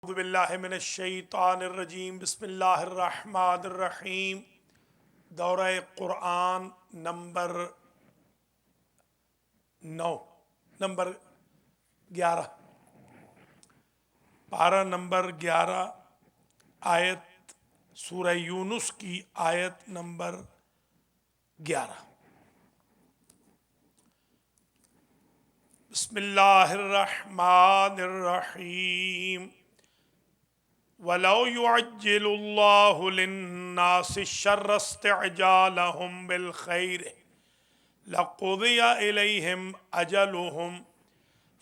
اعوذ باللہ من الشیطان الرجیم بسم اللہ الرحمن الرحیم دورہ قرآن نمبر 11 پارہ نمبر 11 آیت سورہ یونس کی آیت نمبر 11 بسم اللہ الرحمن الرحیم وَلَوْ يُعَجِّلُ اللَّهُ لِلنَّاسِ الشَّرَّ اسْتِعْجَالَهُمْ بِالْخَيْرِ لَقُضِيَ إِلَيْهِمْ أَجَلُهُمْ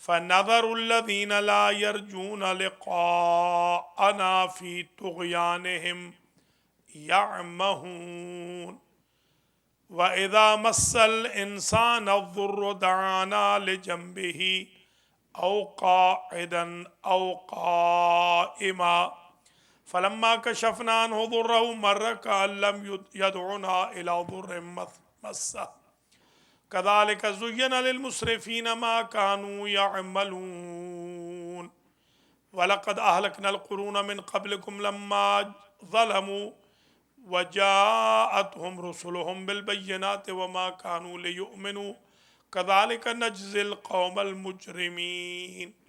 فَنَذَرُ الَّذِينَ لَا يَرْجُونَ لِقَاءَنَا فِي طُغْيَانِهِمْ يَعْمَهُونَ وَإِذَا مَسَّ الْإِنسَانَ الضُّرُّ دَعَانَا لِجَنبِهِ أَوْ قَاعِدًا أَوْ قَائِمًا فلما كشفنا عنه ضره مر كأن لم يدعنا إلى ضر مسه كذلك زين للمسرفين ما كانوا يعملون ولقد أهلكنا القرون من قبلكم لما ظلموا وجاءتهم رسلهم بالبينات وما كانوا ليؤمنوا كذلك نجزي القوم المجرمين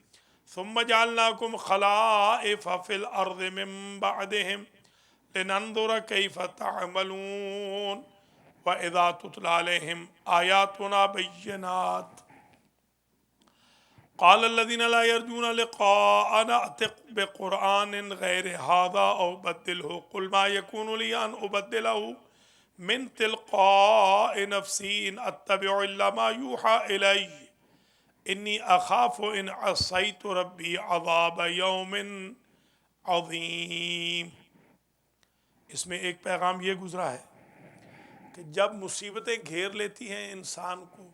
ثم جعلناكم خلائف في الأرض من بعدهم لننظر كيف تعملون وإذا تتلى عليهم آياتنا بينات قال الذين لا يرجون لقاءنا ائت بقرآن غير هذا أو بدله قل ما يكون لي أن أبدله من تلقاء نفسي إن أتبع إلا ما يوحى إلي انی اخاف ان عصیت ربی عذاب یوم عظیم۔ اس میں ایک پیغام یہ گزرا ہے کہ جب مصیبتیں گھیر لیتی ہیں انسان کو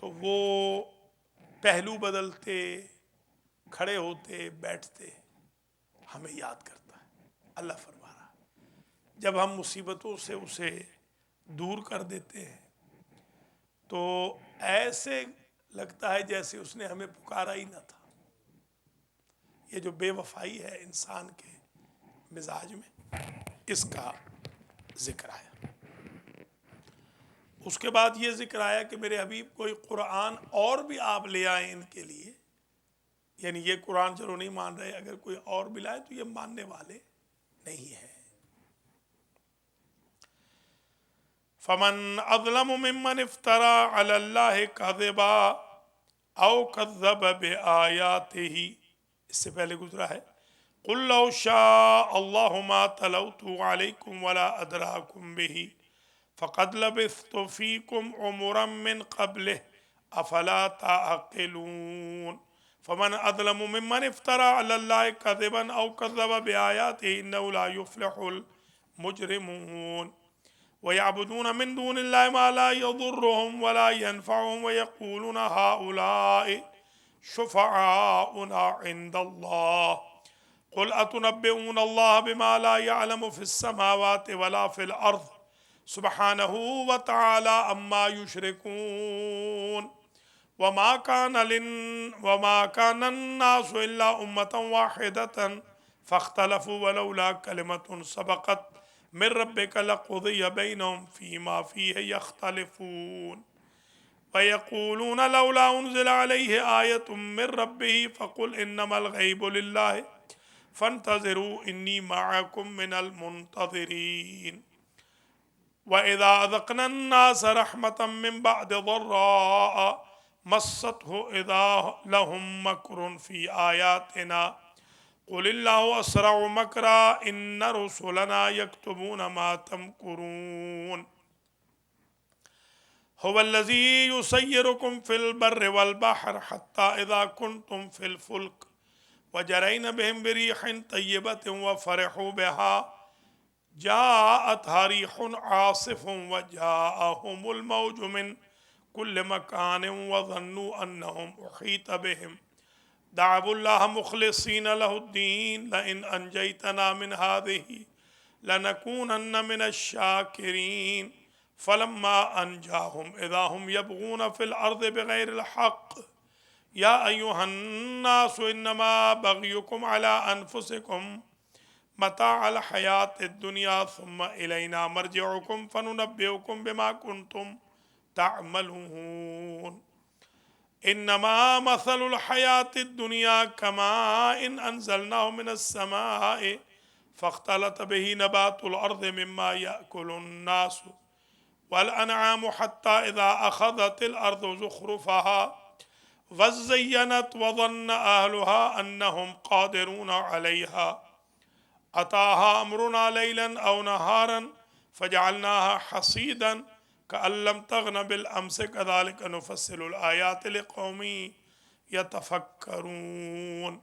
تو وہ پہلو بدلتے، کھڑے ہوتے، بیٹھتے ہمیں یاد کرتا ہے۔ اللہ فرما رہا ہے جب ہم مصیبتوں سے اسے دور کر دیتے ہیں تو ایسے لگتا ہے جیسے اس نے ہمیں پکارا ہی نہ تھا۔ یہ جو بے وفائی ہے انسان کے مزاج میں، اس کا ذکر آیا۔ اس کے بعد یہ ذکر آیا کہ میرے حبیب کوئی قرآن اور بھی آپ لے آئیں ان کے لیے، یعنی یہ قرآن چلو نہیں مان رہے، اگر کوئی اور بھی لائے تو یہ ماننے والے نہیں ہیں۔ فمن اظلم ممن افترى على الله كذبا او كذب بآياته، اس سے پہلے گزرا ہے قل لو شاء الله ما تلوت عليكم ولا ادراكم به فقد لبثت فيكم عمرا من قبله افلا تعقلون فمن اظلم ممن افترى على الله كذبا او كذب بآياته انه لا يفلح المجرمون وَيَعْبُدُونَ مِن دُونِ اللَّهِ مَا لَا يَضُرُّهُمْ وَلَا يَنفَعُهُمْ وَيَقُولُونَ هَؤُلَاءِ شُفَعَاؤُنَا عِندَ اللَّهِ قُلْ أَتُنَبِّئُونَ اللَّهَ بِمَا لَا يَعْلَمُ فِي السَّمَاوَاتِ وَلَا فِي الْأَرْضِ سُبْحَانَهُ وَتَعَالَى عَمَّا يُشْرِكُونَ وَمَا كَانَ النَّاسُ إِلَّا أُمَّةً وَاحِدَةً فَاخْتَلَفُوا وَلَوْلَا كَلِمَةٌ سَبَقَتْ من ربك لقضي بينهم فيما فيه يختلفون ويقولون لولا أنزل عليه آية من ربه فقل إنما الغيب لله فانتظروا إني معكم من المنتظرين وإذا أذقنا الناس رحمة من بعد ضراء مسته إذا لهم مكر في آياتنا قل الله أسرع مكرا إن رسلنا يكتبون ما تمكرون هو الذي يسيركم في البر والبحر حتى إذا كنتم في الفلك وجرين بهم بريح طيبة وفرحوا بها جاءتها ريح عاصف وجاءهم الموج من كل مكان وظنوا أنهم أحيط بهم دعوا الله مخلصين له الدين لئن أنجيتنا من هذه لنكونن من الشاكرين فلما أنجاهم إذا هم يبغون في الأرض بغير الحق یا ایھا الناس انما بغیکم علی انفسکم متاع الحیات الدنیا ثم الینا مرجعکم فننبئکم بما کنتم تعملون انما مثل الحیات الدنیا كماء انزلناه من السماء فاختلط به نبات الارض مما يأكل الناس والانعام حتى اذا اخذت الارض زخرفها وزينت وظن اهلها انهم قادرون عليها اتاها امرنا ليلا او نهارا فجعلناها حصيدا كأن لم تغن بالامس كذلك نفصل الايات لقوم يتفكرون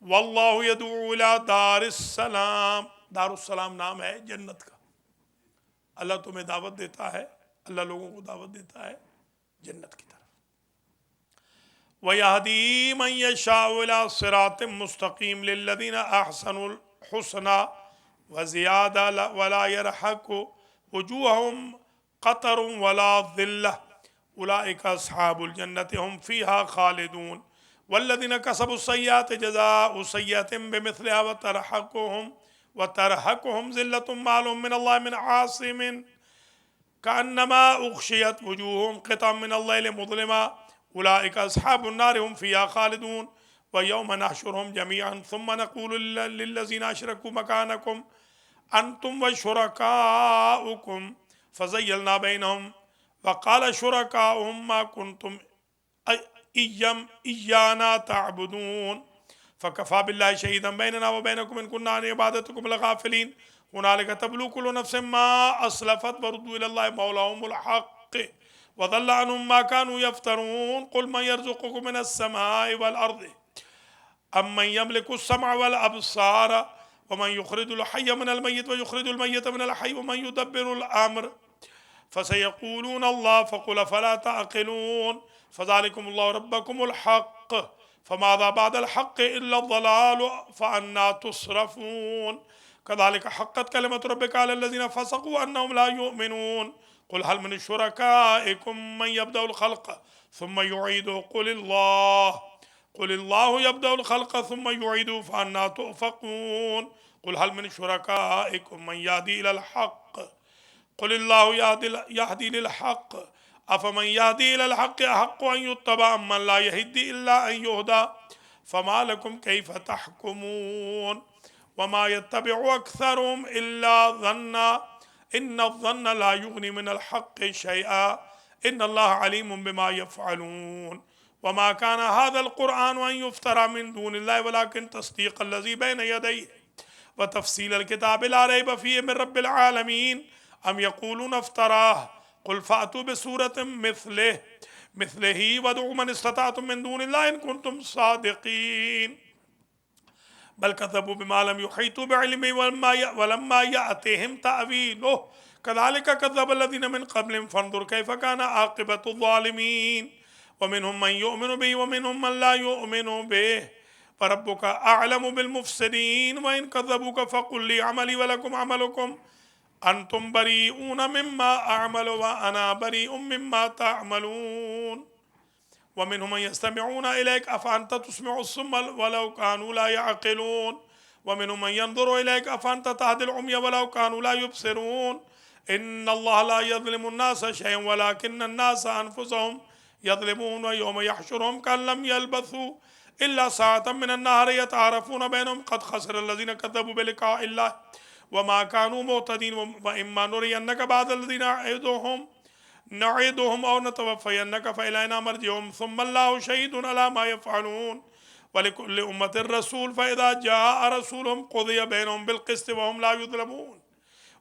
واللہ يدعو الى دار السلام. دار السلام نام ہے جنت کا. اللہ تمہیں دعوت دیتا ہے، اللہ لوگوں کو دعوت دیتا ہے جنت کی طرف. وَيَهْدِي مَن يَشَاءُ إِلَىٰ صِرَاطٍ مُّسْتَقِيمٍ لِلَّذِينَ أَحْسَنُوا الْحُسْنَىٰ وَزِيَادَةٌ وَلَا يَرْهَقُ وُجُوهَهُمْ قَتَرٌ وَلَا ذِلَّةٌ أُولَٰئِكَ أَصْحَابُ الْجَنَّةِ هُمْ فِيهَا خَالِدُونَ وَالَّذِينَ كَسَبُوا السَّيِّئَاتِ جَزَاءُ سَيِّئَةٍ بِمِثْلِهَا وترهقهم ذلة ما لهم من الله من عاصم كأنما أغشيت وجوههم قطعا من الليل مظلما أولئك أصحاب النار هم فيها خالدون ويوم نحشرهم جميعا ثم نقول للذين أشركوا مكانكم أنتم وشركاؤكم فزيلنا بينهم وقال شركاؤهم ما كنتم إيانا تعبدون فكفى بالله شهيدا بيننا وبينكم إن كنا عن عبادتكم لغافلين هنالك تبلو كل نفس ما أسلفت وردوا إلى الله مولاهم الحق وضل عنهم ما كانوا يفترون قل من يرزقكم من السماء والأرض أم من يملك السمع والأبصار ومن يخرج الحي من الميت ويخرج الميت من الحي ومن يدبر الأمر فسيقولون الله فقل فلا تعقلون فذلكم الله ربكم الحق فماذا بعد الحق إلا الضلال فأنا تصرفون كذلك حقت كلمة ربك على الذين فسقوا أنهم لا يؤمنون قل هل من شركائكم من يبدأ الخلق ثم يعيده قل الله يبدأ الخلق ثم يعيده فأنا تؤفكون قل هل من شركائكم من يهدي إلى الحق قل الله يهدي للحق أفمن يهدي إلى الحق أحق أن يتبع من لا يهدي إلا أن يهدى فما لكم كيف تحكمون وما يتبع أكثرهم إلا ظنا إن الظن لا يغني من الحق شيئا إن الله عليم بما يفعلون وما كان هذا القرآن أن يفترى من دون الله ولكن تصديق الذي بين يديه وتفصيل الكتاب لا ريب فيه من رب العالمين أم يقولون افتراه قل فأتوا بسورة مثله وادعوا من استطعتم من دون الله إن كنتم صادقين بل كذبوا بما لم يحيطوا بعلمه ولما يأتهم تأويله كذلك كذب الذين من قبلهم فانظر كيف كان عاقبة الظالمين ومنهم من يؤمن به ومنهم من لا يؤمن به فربك أعلم بالمفسدين وإن كذبوك فقل لي عملي ولكم عملكم أنتم بريئون مما أعمل وأنا بريء مما تعملون ومنهم من يستمعون إليك أفأنت تسمع الصم ولو كانوا لا يعقلون ومنهم من ينظر إليك أفأنت تهدي العمي ولو كانوا لا يبصرون إن الله لا يظلم الناس شيئا ولكن الناس أنفسهم يظلمون ويوم يحشرهم كأن لم يلبثوا إلا ساعة من النهار يتعارفون بينهم قد خسر الذين كذبوا بلقاء الله وما كانوا مهتدين وإما نرينك بعض الذين نعيدهم أو نتوفينك فإلينا مرجعهم ثم الله شهيد على ما يفعلون ولكل أمة رسول فإذا جاء رسولهم قضي بينهم بالقسط وهم لا يظلمون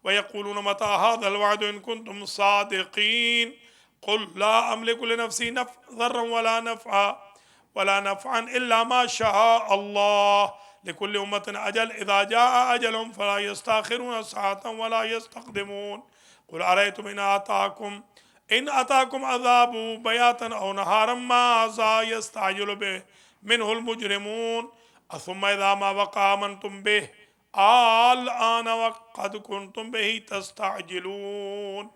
ويقولون متى هذا الوعد إن كنتم صادقين قل لا أملك لنفسي ضرا ولا نفعا إلا ما شاء الله لكل أمة أجل إذا جاء أجلهم فلا يستأخرون ساعة ولا يستقدمون قل أرأيتم إن أتاكم عذاب بياتا أو نهارا ماذا يستعجل به منه المجرمون ثم إذا ما وقع آمنتم به الآن وقد كنتم به تستعجلون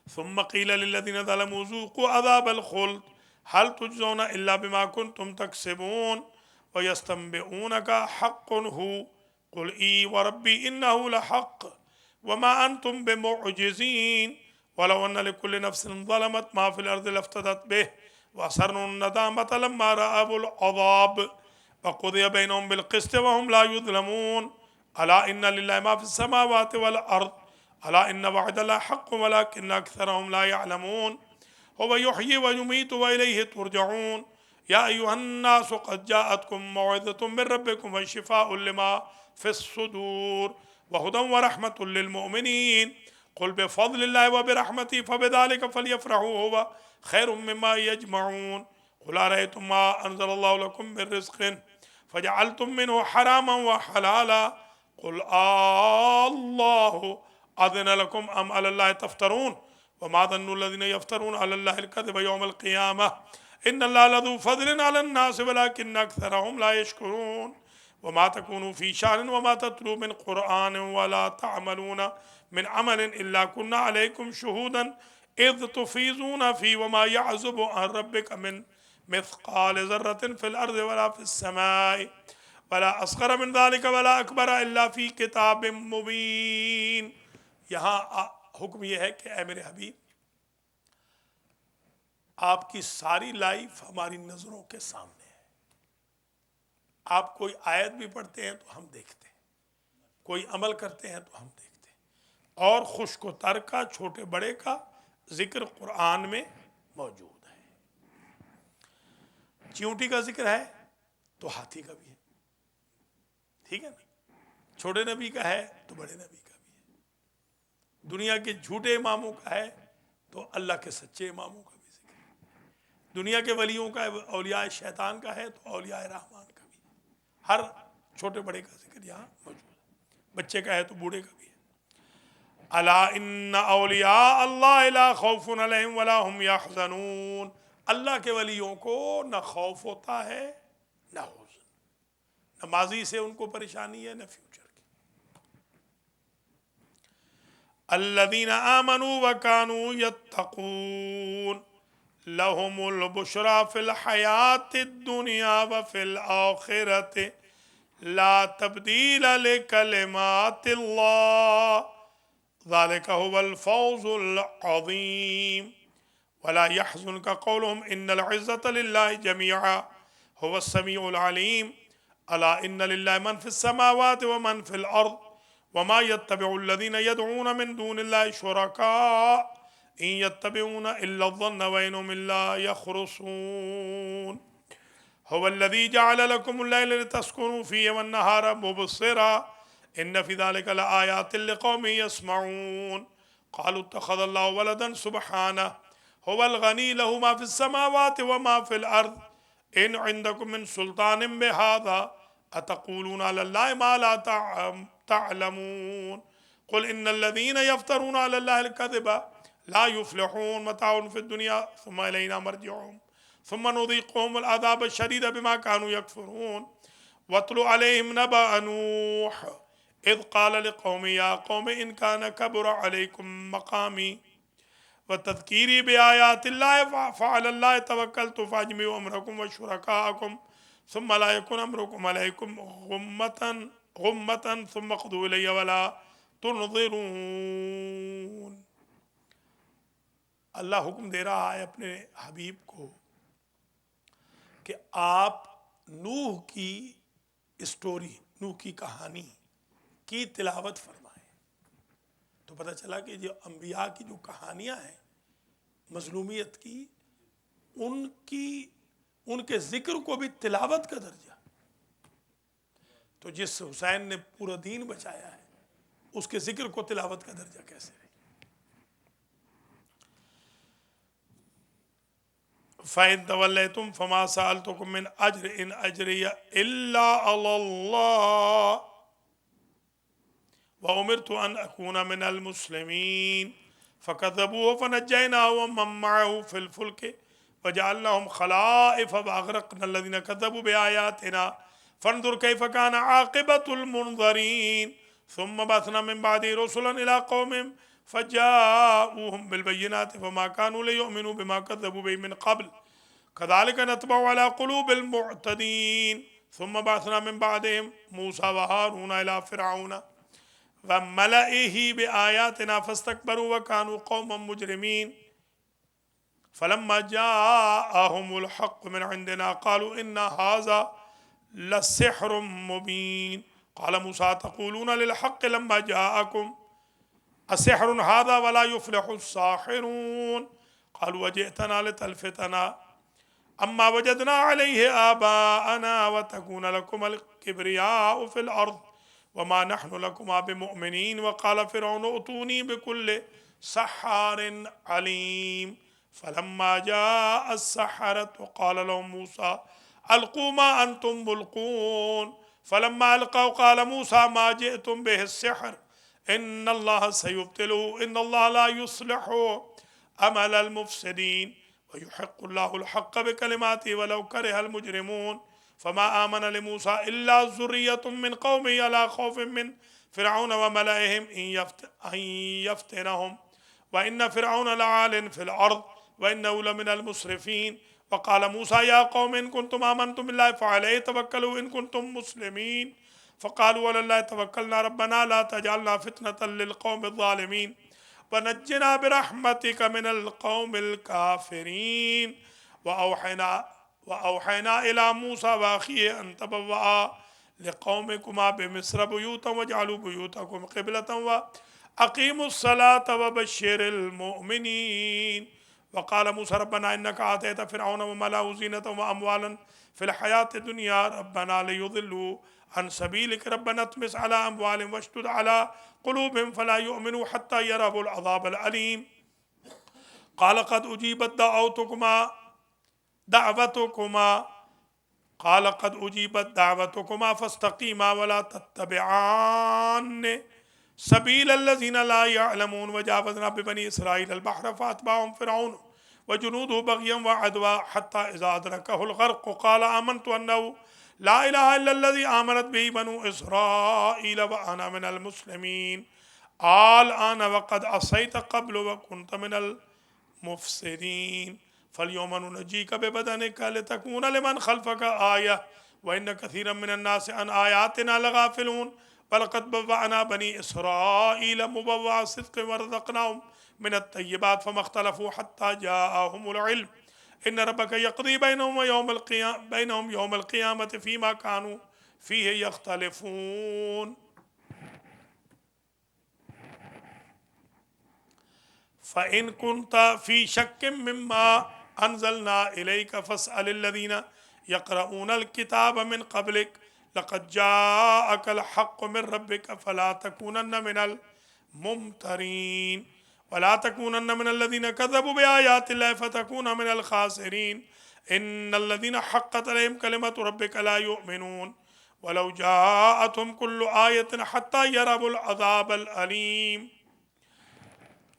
ثم قيل للذين ظلموا ذوقوا عذاب الخلد هل تجزون إلا بما كنتم تكسبون ويستنبئونك حق هو قل إي وربي إنه لحق وما أنتم بمعجزين ولو أن لكل نفس ظلمت ما في الأرض لافتدت به وأسروا الندامة لما رأوا العذاب وقضي بينهم بالقسط وهم لا يظلمون ألا إن لله ما في السماوات والأرض ألا إن وعد الله حق ولكن أكثرهم لا يعلمون هو يحيي ويميت وإليه ترجعون يا أيها الناس قد جاءتكم موعظة من ربكم وشفاء لما في الصدور وهدى ورحمة للمؤمنين قل بفضل الله وبرحمته فبذلك فليفرحوا هو خير مما يجمعون قل أرأيتم ما أنزل الله لكم من رزق فجعلتم منه حراما وحلالا قل الله أذن لكم أم على الله تفترون وما ظن الذين يفترون على الله الكذب يوم القيامة إن الله لذو فضل على الناس ولكن أكثرهم لا يشكرون وما تكونوا في شأن وما تتلو من قرآن ولا تعملون من عمل إلا كنا عليكم شهودا إذ تفيضون فيه وما يعزب عن ربك من مثقال ذرة في الأرض ولا في السماء ولا أصغر من ذلك ولا أكبر إلا في كتاب مبين. یہاں حکم یہ ہے کہ اے میرے حبیب آپ کی ساری لائف ہماری نظروں کے سامنے ہے. آپ کوئی آیت بھی پڑھتے ہیں تو ہم دیکھتے ہیں, کوئی عمل کرتے ہیں تو ہم دیکھتے ہیں, اور خشک و تر کا چھوٹے بڑے کا ذکر قرآن میں موجود ہے. چیونٹی کا ذکر ہے تو ہاتھی کا بھی ہے, ٹھیک ہے نا, چھوٹے نبی کا ہے تو بڑے نبی کا بھی ہے, دنیا کے جھوٹے اماموں کا ہے تو اللہ کے سچے اماموں کا بھی ذکر ہے, دنیا کے ولیوں کا اولیاء شیطان کا ہے تو اولیاء رحمان کا بھی ہے. ہر چھوٹے بڑے کا ذکر یہاں موجود ہے, بچے کا ہے تو بوڑھے کا بھی ہے. الا ان اولیاء اللہ لا خوف علیہم ولا هم یحزنون, اللہ کے ولیوں کو نہ خوف ہوتا ہے نہ حزن, نہ ماضی سے ان کو پریشانی ہے نہ فیوچر کی. الذین آمنوا وکانوا یتقون لهم البشرى فی الحیات الدنیا وفی الآخرۃ لا تبدیل لکلمات اللہ ذلك هو الفوز العظيم ولا يحزنك قولهم إن العزة لله جميعا هو السميع العليم ألا إن لله من في السماوات ومن في الأرض وما يتبع الذين يدعون من دون الله شركاء إن يتبعون إلا الظن وإنهم إلا يخرصون هو الذي جعل لكم الليل لتسكنوا فيه والنهار مبصرا إن في ذلك لآيات لقوم يسمعون قالوا اتخذ الله ولدا سبحانه هو الغني له ما في السماوات وما في الأرض إن عندكم من سلطان بهذا أتقولون على الله ما لا تعلمون قل إن الذين يفترون على الله الكذب لا يفلحون متاع في الدنيا ثم إلينا مرجعهم ثم نذيقهم العذاب الشديد بما كانوا يكفرون واتل عليهم نبأ نوح إذ قال لقوم يا قوم إن كان كبر عليكم مقامي وتذكيري بآيات الله فعلى الله توكلت فاجمعوا أمركم وشركاءكم ثم لا يكن أمركم عليكم غمة ثم اقضوا إلي ولا تنظرون. اللہ حکم دے رہا ہے اپنے حبیب کو کہ آپ نوح کی اسٹوری, نوح کی کہانی کی تلاوت فرمائیں. تو پتہ چلا کہ جو انبیاء کی جو کہانیاں ہیں مظلومیت کی, ان کے ذکر کو بھی تلاوت کا درجہ. تو جس حسین نے پورا دین بچایا ہے اس کے ذکر کو تلاوت کا درجہ کیسے ہے؟ فَإِن تَوَلَّيْتُمْ فَمَا سَأَلْتُكُم مِّنْ أَجْرٍ إِنْ أَجْرِيَ إِلَّا عَلَى اللَّهِ وَأُمِرْتُ أَنْ أَكُونَ مِنَ الْمُسْلِمِينَ فَكَذَّبُوهُ فَنَجَّيْنَاهُ وَمَن مَّعَهُ فِي الْفُلْكِ وَجَعَلْنَاهُمْ خَلَائِفَ وَأَغْرَقْنَا الَّذِينَ كَذَّبُوا بِآيَاتِنَا فَانظُرْ كَيْفَ كَانَ عَاقِبَةُ الْمُنذَرِينَ ثُمَّ بَعَثْنَا مِن بَعْدِهِ رُسُلًا إِلَىٰ قَوْمِهِمْ فَجَاءُوهُم بِالْبَيِّنَاتِ فَمَا كَانُوا لِيُؤْمِنُوا بِمَا كَذَّبُوا بِهِ مِن قَبْلُ كذلك نطبع على قلوب المعتدين ثم بعثنا من بعدهم موسى وهارون إلى فرعون وملئه بآياتنا فاستكبروا وكانوا قوما مجرمين فلما جاءهم الحق من عندنا قالوا إن هذا لسحر مبين قال موسى تقولون للحق لما جاءكم السحر هذا ولا يفلح الساحرون قالوا وجئتنا لتلفتنا أما وجدنا عليه آباءنا وتكون لكم الكبرياء في الأرض وما نحن لكما بمؤمنين وقال فرعون ائتوني بكل سحار عليم فلما جاء السحرة قال لهم موسى ألقوا ما أنتم ملقون فلما ألقوا قال موسى ما جئتم به السحر إن الله سيبطله إن الله لا يصلح عمل المفسدين ويحق الله الحق بكلماته ولو كره المجرمون فما آمن لموسى إلا ذرية من قومه على خوف من فرعون وملئهم أن يفتنهم وإن فرعون لعال في الأرض وإنه لمن المسرفين وقال موسى يا قوم إن كنتم آمنتم بالله فعليه توكلوا إن كنتم مسلمين فقالوا على الله توكلنا ربنا لا تجعلنا فتنة للقوم الظالمين ونجنا برحمتك من القوم الكافرين وأوحينا إلى موسى وأخيه أن تبوأ لقومكما بمصر بيوتا واجعلوا بيوتكم قبلة وأقيموا الصلاة وبشر المؤمنين وقال موسى ربنا إنك آتيت فرعون وملأه زينة وأموالا في الحياة الدنيا ربنا ليضلوا عن سبيلك ربنا اطمس على أموالهم واشدد على قلوبهم فلا يؤمنوا حتى يروا العذاب الأليم قال قد أجيبت دعوتكما فاستقيما ولا تتبعان سبيل الذين لا يعلمون وجاوزنا ببني إسرائيل البحر فأتبعهم فرعون وجنوده بغيا وعدوا حتى إذا أدركه الغرق قال آمنت أنه لا إله إلا الذي آمنت به بنو إسرائيل وأنا من المسلمين الآن وقد عصيت قبل وكنت من المفسدين فاليوم ننجيك ببدنك لتكون لمن خلفك آية وإن كثيرا من الناس عن آياتنا لغافلون ولقد بوأنا بني إسرائيل مبوأ صدق ورزقناهم من الطيبات فما اختلفوا حتى جاءهم العلم إن ربك يقضي بينهم يوم القيامة فيما كانوا فيه يختلفون فإن كنت في شك مما أنزلنا إليك فاسأل الذين يقرؤون الكتاب من قبلك لقد جاءك الحق من ربك فلا تكونن من الممترين ولا تكونن من الذين كذبوا بآيات الله فتكون من الخاسرين إن الذين حقت عليهم كلمة ربك لا يؤمنون ولو جاءتهم كل آية حتى يروا العذاب الأليم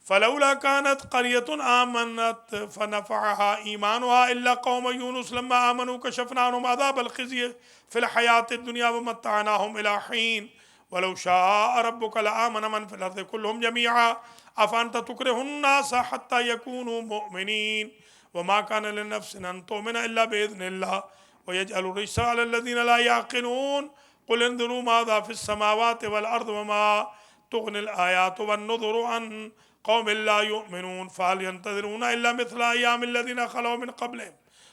فلولا كانت قرية آمنت فنفعها إيمانها إلا قوم يونس لما آمنوا كشفنا عنهم عذاب الخزي في الحياة الدنيا ومتعناهم إلى حين ولو شاء ربك لآمن من في الأرض كلهم جميعا أفأنت تكره الناس حتى يكونوا مؤمنين وما كان لنفس أن تؤمن إلا بإذن الله ويجعل الرجس على الذين لا يعقلون قل انظروا ماذا في السماوات والأرض وما تغني الآيات والنذر عن قوم لا يؤمنون فهل ينتظرون إلا مثل أيام الذين خلوا من قبلهم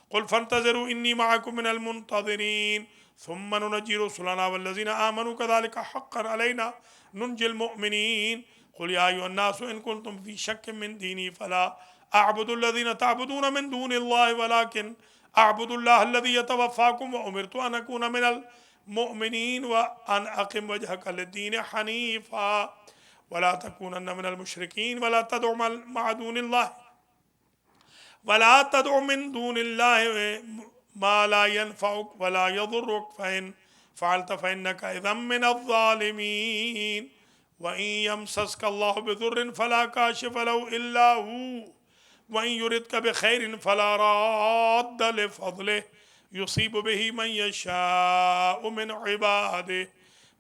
قل فانتظروا إني معكم من المنتظرين ثم ننجي رسلنا والذين آمنوا كذلك حقا علينا ننجي المؤمنين قل يا أيها الناس إن كنتم في شك من ديني فلا أعبد الذين تعبدون من دون الله ولكن أعبد الله الذي يتوفاكم وأمرت أن أكون من المؤمنين وأن أقم وجهك للدين حنيفا ولا تكونن من المشركين ولا تدع من دون الله ما لا ينفعك ولا يضرك فإن فعلت فإنك إذا من الظالمين وإن يمسسك الله بضر فلا كاشف له إلا هو وإن يردك بخير فلا راد لفضله يصيب به من يشاء من عباده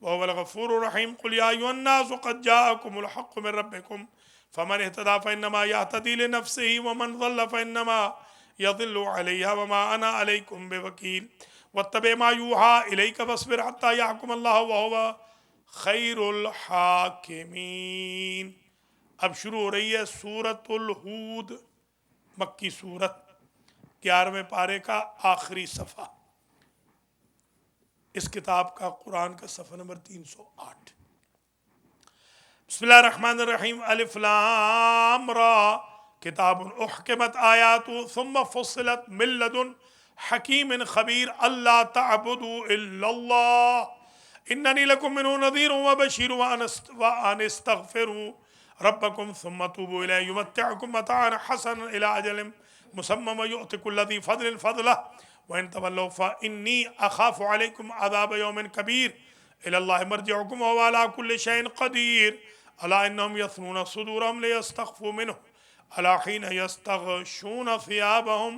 وهو الغفور الرحيم قل يا أيها الناس قد جاءكم الحق من ربكم فمن اهتدى فإنما يهتدي لنفسه ومن ضل فإنما يضل عليها وما أنا عليكم بوكيل واتبع ما يوحى إليك واصبر حتى يحكم الله وهو خیر الحاکمین۔ اب شروع ہو رہی ہے سورۃ الہود، مکی سورت، 11ویں پارے کا آخری صفحہ، اس کتاب کا قرآن کا صفحہ نمبر 308۔ بسم اللہ الرحمن الرحیم، الف لام را، کتاب احکمت آیات ثم فصلت من لدن حکیم خبیر اللہ تعبدوا الا اللہ اننی لکم منہ نذیر وبشیر وان استغفروا ربکم ثم توبوا الیہ یمتعکم متاعا حسنا الی اجل مسمى ویؤت کل ذی فضل فضلہ وان تولوا فانی اخاف علیکم عذاب یوم کبیر الی اللہ مرجعکم وهو علی کل شیء قدیر الا انهم یثنون صدورهم لیستخفوا منه الا حین یستغشون ثیابهم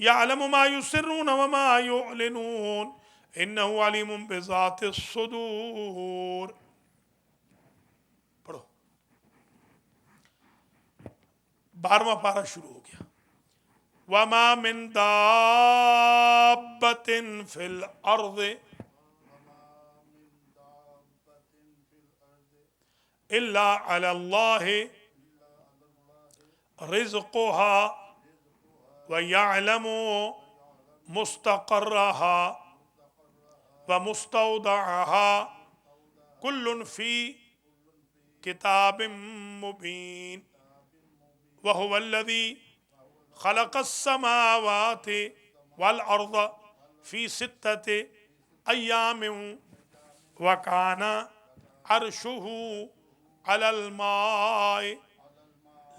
یعلم ما یسرون وما یعلنون انه علیم بذات الصدور۔ پڑھو، 12واں پارہ شروع ہو گیا۔ وما من دابۃ فی الارض الا علی اللہ رزقها ویعلم مستقرها ومستودعها كل في كتاب مبين وهو الذي خلق السماوات والأرض في 6 أيام وكان عرشه على الماء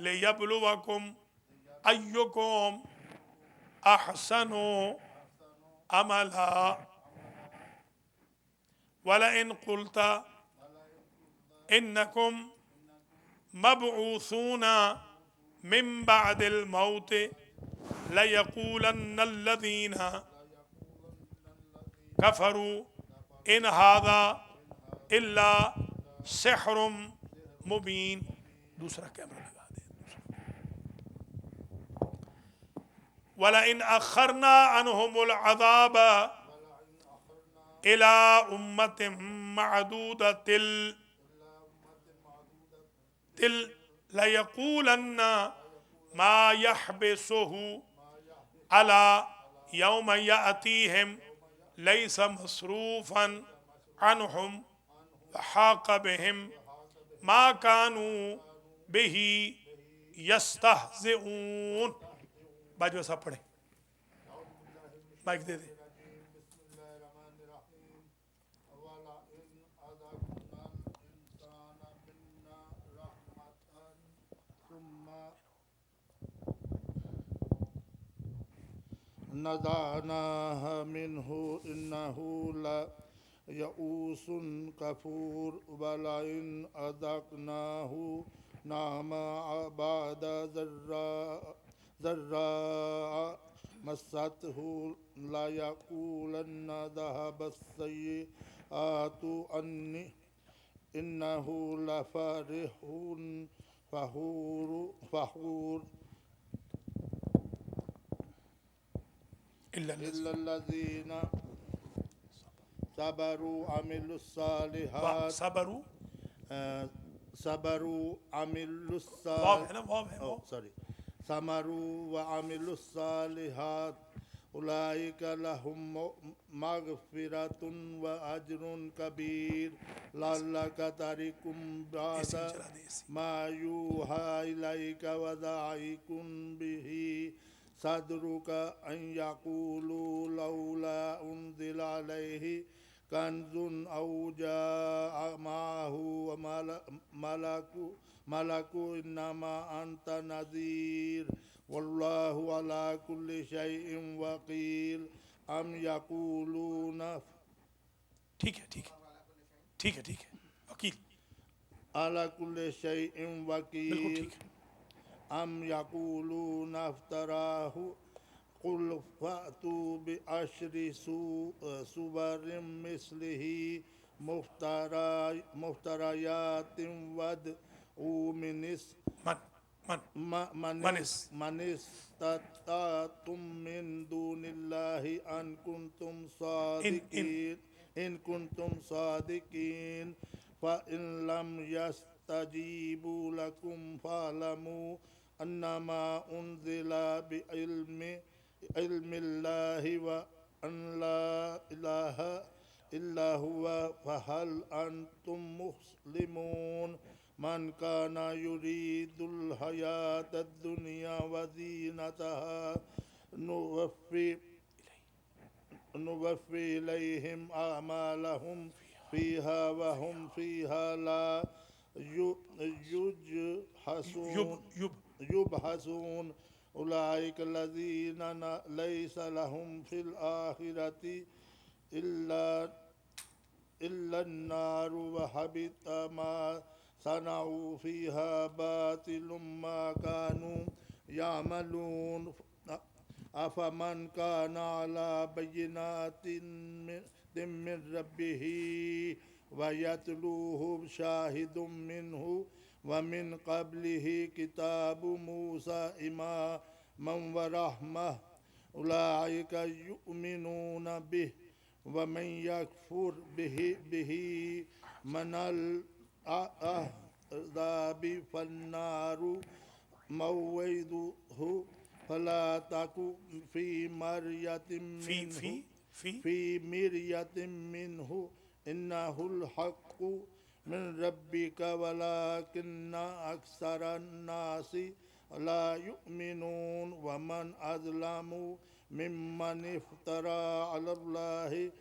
ليبلوكم أيكم أحسن عملا وَلَئِن قُلْتَ إِنَّكُمْ مَبْعُوثُونَ مِن بَعْدِ الْمَوْتِ لَيَقُولَنَّ الَّذِينَ كَفَرُوا إِنْ هَذَا إِلَّا سِحْرٌ مُبِينٌ۔ دوسرا کیمرہ لگا دیں۔ وَلَئِنْ أَخَّرْنَا عَنْهُمُ الْعَذَابَ إِلَىٰ أُمَّةٍ مَّعْدُودَةٍ لَيَقُولَنَّ مَا يَحْبِسُهُ عَلَىٰ يَوْمَ يَأْتِيهِمْ لَيْسَ مَصْرُوفًا عَنْهُمْ وَحَاقَ بِهِمْ مَا كَانُوا بِهِ يَسْتَهْزِئُونَ۔ باجو صاحب پڑھیں، مائک دے دیں۔ نزعناها منه إنه ليئوس كفور ولئن أذقناه نعماء بعد ضراء مسته ليقولن ذهب السيئات عني إنه لفرح فخور إلا الذين صبروا وعملوا الصالحات أولئك لهم مغفرة وأجر كبير لعلك تارك بعد ما يوحى إليك وضاحك به صدرك أن يقولوا لولا أنزل عليه كنز أو جاء معه ملك إنما أنت نذير والله على كل شيء وكيل أم يقولون ٹھیک ہے وکیل على كل شيء وكيل بالکل ٹھیک ہے۔ أم يقولون افتراه قل فأتوا بعشر سور مثله مفتريات وادعوا من من استطعتم من دون الله ان كنتم صادقين ان كنتم صادقين فإن لم يستجيبوا لكم فاعلموا انما انزل بعلم الله وان لا اله الا هو فهل انتم مسلمون من كان يريد الحياة الدنيا وزينتها نوفي إليهم أعمالهم فيها وهم فيها لا يبحثون أولئك الذين ليس لهم في الآخرة إلا النار وحبط ما صنعوا فيها باطل ما كانوا يعملون أفمن كان على بينات من ربه ويتلوه شاهد منه ومن قبله كتاب موسى إماما ورحمة أولئك يؤمنون به ومن يكفر به من العذاب فالنار موعده فلا تك في مرية منه في مرية منه إنه الحق من ربك ولكن أكثر الناس لا يؤمنون ومن أظلم ممن افترى على الله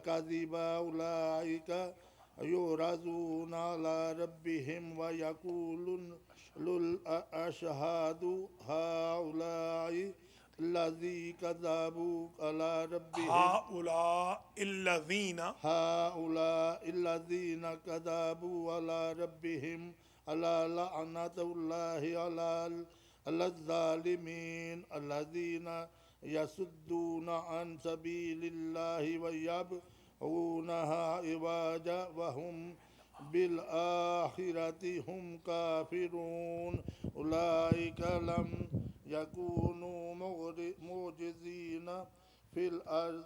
كذبا أولئك يعرضون على ربهم ويقولون الأشهاد هؤلاء الذين كذبوا على ربهم هؤلاء الذين كذبوا على ربهم ألا لعنة الله على الظالمين الذين يصدون عن سبيل الله ويبغونها عوجا وهم بالآخرة هم كافرون أولئك لم يكونوا معجزين في الأرض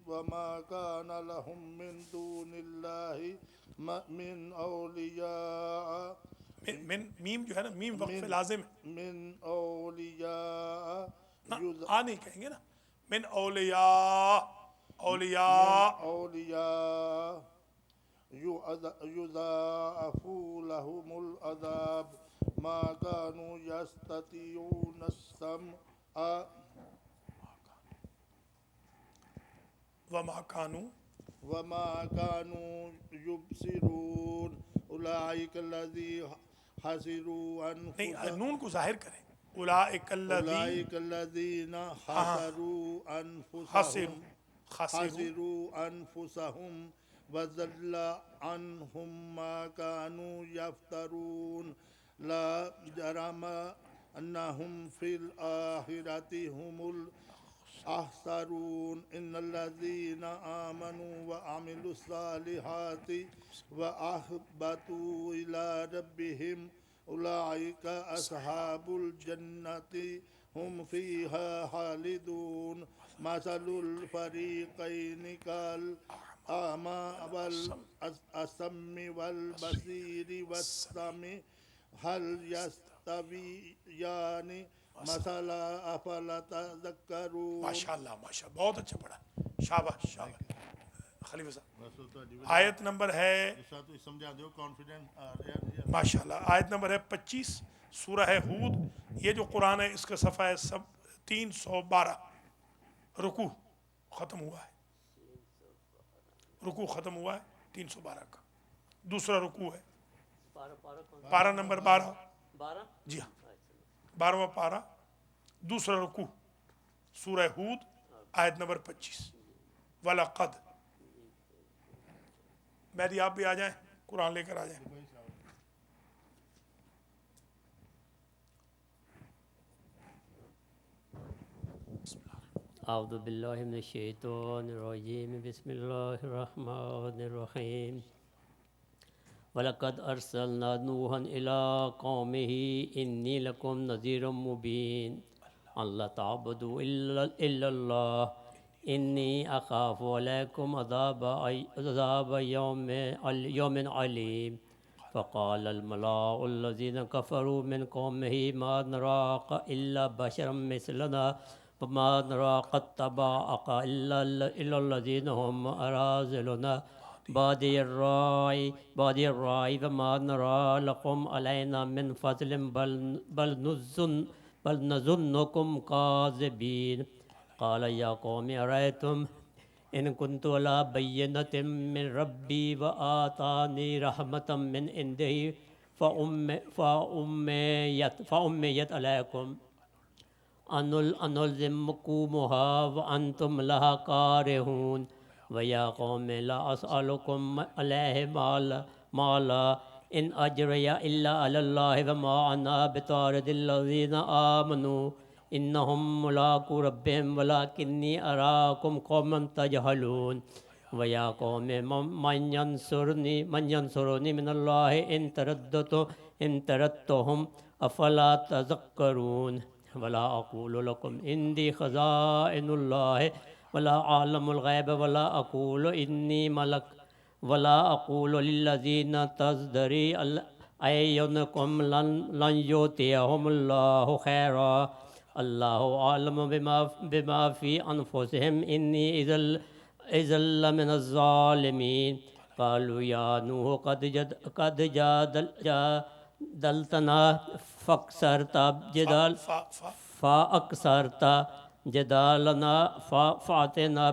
وما كان لهم من دون الله من أولياء من میم جو ہے نا میم وقف لازم ہے من أولياء نہیں کہیں گے نا من اولیاء يضاعف لهم العذاب ما كانوا يستطيعون السمع وما كانوا يبصرون أولئك الذين خسروا نہیں أنفسهم نون کو ظاہر کریں اولئک الذين خسروا أنفسهم وضل عنهم ما كانوا يفترون لا جرم أنهم في الآخرة هم الأخسرون إن الذين آمنوا وعملوا الصالحات وأخبتوا إلى ربهم أولئك أصحاب الجنة هم فيها خالدون مثل الفريقين كالأعمى والأصم والبصير والسميع هل يستويان مثلا أفلا تذكرون ماشاءاللہ ماشاءاللہ بہت اچھا پڑھا شاباش شاباش خلیفہ صاحب آیت نمبر ہے ماشاءاللہ آیت نمبر ہے 25 سورہ ہے ہود یہ جو قرآن ہے اس کا صفحہ ہے 312 رکوع ختم ہوا ہے 312 کا دوسرا رکوع ہے پارہ نمبر 12 جی ہاں 12واں پارہ دوسرا رکوع سورہ ہود آیت نمبر 25 وَلَقَدْ مہدی آپ بھی آ جائیں قرآن لے کر آ جائیں اعوذ باللہ من الشیطان الرجیم بسم اللہ الرحمن الرحیم وَلَقَدْ أَرْسَلْنَا نُوحًا إِلَىٰ قَوْمِهِ إِنِّي لَكُمْ نَذِيرٌ مُّبِينٌ أَلَّا تَعْبُدُوا إِلَّا اللَّهَ إِنِّي أَخَافُ عَلَيْكُمْ عَذَابَ يَوْمٍ عَلِيمٍ فقال الملأ الذين كفروا من قومه ما نراك إلا بشرا مثلنا وما نراك اتبعك إلا الذين هم أراذلنا بادي الرأي وما نرى لكم علينا من فضل بل نظنكم كاذبين قال يا قوم أرأيتم إن كنت على بينة من ربي وآتاني رحمة من عنده فأميت عليكم أنلزمكموها وأنتم لها كارهون ويا قوم لا أسألكم عليه مالا إن أجري إلا على الله وما أنا بطارد الذين آمنوا إنهم ملاقو ربهم ولكني أراكم قوما تجهلون ويا قوم من ينصرني من الله إن تردتهم أفلا تذكرون ولا أقول لكم عندي خزائن الله ولا أعلم الغيب ولا أقول إني ملك ولا أقول للذين تزدري أعينكم لن يؤتيهم الله خيرا الله أعلم بما في أنفسهم إني إذا لمن الظالمين قالوا يا نوح قد جادلتنا فأكثرت جدالنا فأتنا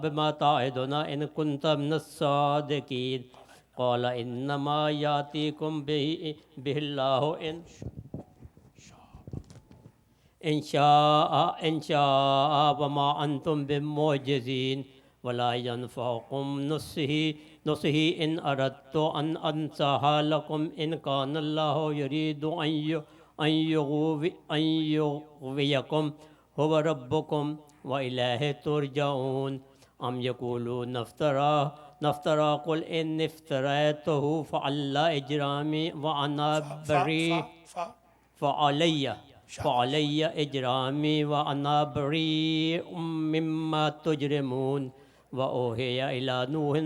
بما تعدنا إن كنت من الصادقين قال إنما يأتيكم به الله إن شاء وما أنتم بمعجزين ولا ينفعكم نصحي إن أردت أن أنصح لكم إن كان الله يريد أن يغويكم هو ربكم وإليه ترجعون أم يقولون نفترى قل إن افتريته فعلى إجرامي وأنا بريء فعلي إجرامي وأنا بريء مما تجرمون وأوحي إلى نوح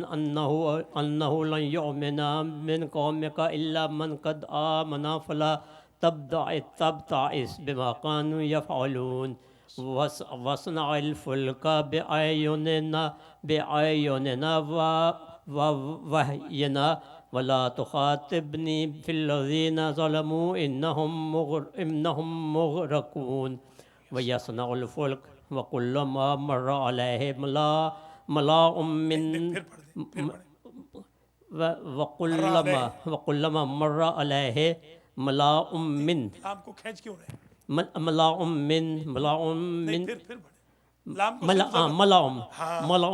أنه لن يؤمن من قومك إلا من قد آمن فلا تبتئس بما كانوا يفعلون واصنع الفلك بأعيننا ووحينا ولا تخاطبني في الذين ظلموا إنهم مغرقون ويصنع الفلك وكلما مر عليه ملاء من وكلما مر عليه ملاء من ملأ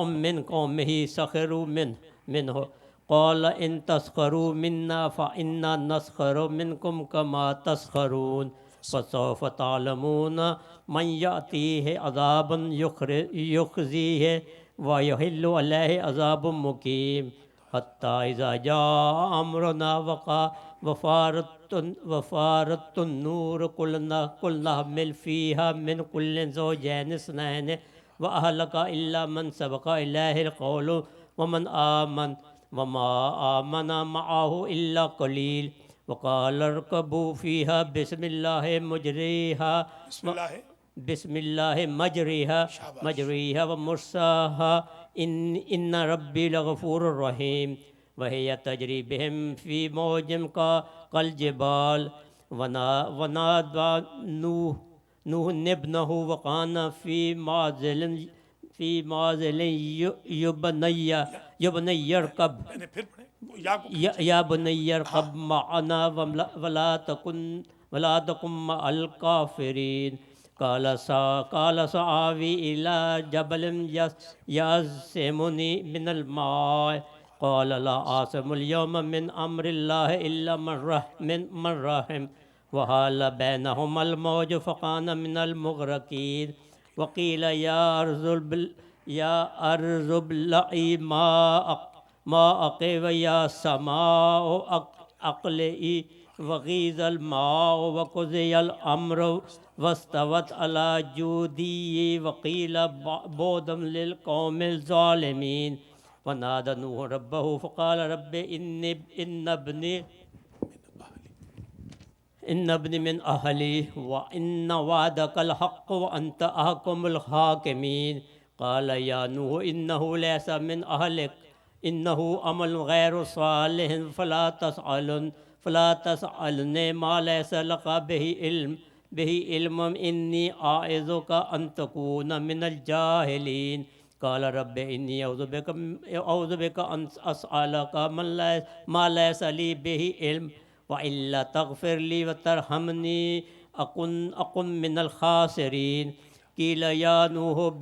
من قومه سخروا منه قال إن تسخروا منا فإنا نسخر منكم كما تسخرون فسوف تعلمون من يأتيه عذاب يخزيه ويحل عليه عذاب مقيم حتى إذا جاء أمرنا وفارت النور قلنا احمل فيها من كل زوجين اثنين وأهلك إلا من سبق إليه القول وما آمن معه إلا قليل وقال اركبوا فيها بسم الله مجريها ومرساها إن ربي لغفور رحيم وهي تجري بهم في موج كالجبال ونادى نوح ابنه وكان في معزل يبني اركب يا بني اركب معنا ولا تكن مع الكافرين قال سآوي إلى جبل يعصمني من الماء قال لا عاصم اليوم من أمر الله إلا من رحم وحال بينهما الموج فكان من المغرقين وقيل يا أرض ابلعي ماء ويا سماء أقلئي وغيظ الماء وقضي الأمر واستوت على جودي وقيل بعدا للقوم الظالمين ونادى نوح ربه فقال رب إن ابني من أهلي وإن وعدك الحق وأنت أحكم الحاكمين قال يا نوح إنه ليس من أهلك إنه عمل غير صالح فلا تسألني ما ليس لك به علم إني أعظك أن تكون من الجاهلين قال رب إني أعوذ بك أن أسألك ما ليس لي به علم وإلا تغفر لي وترحمني أكن من الخاسرين قيل يا نوح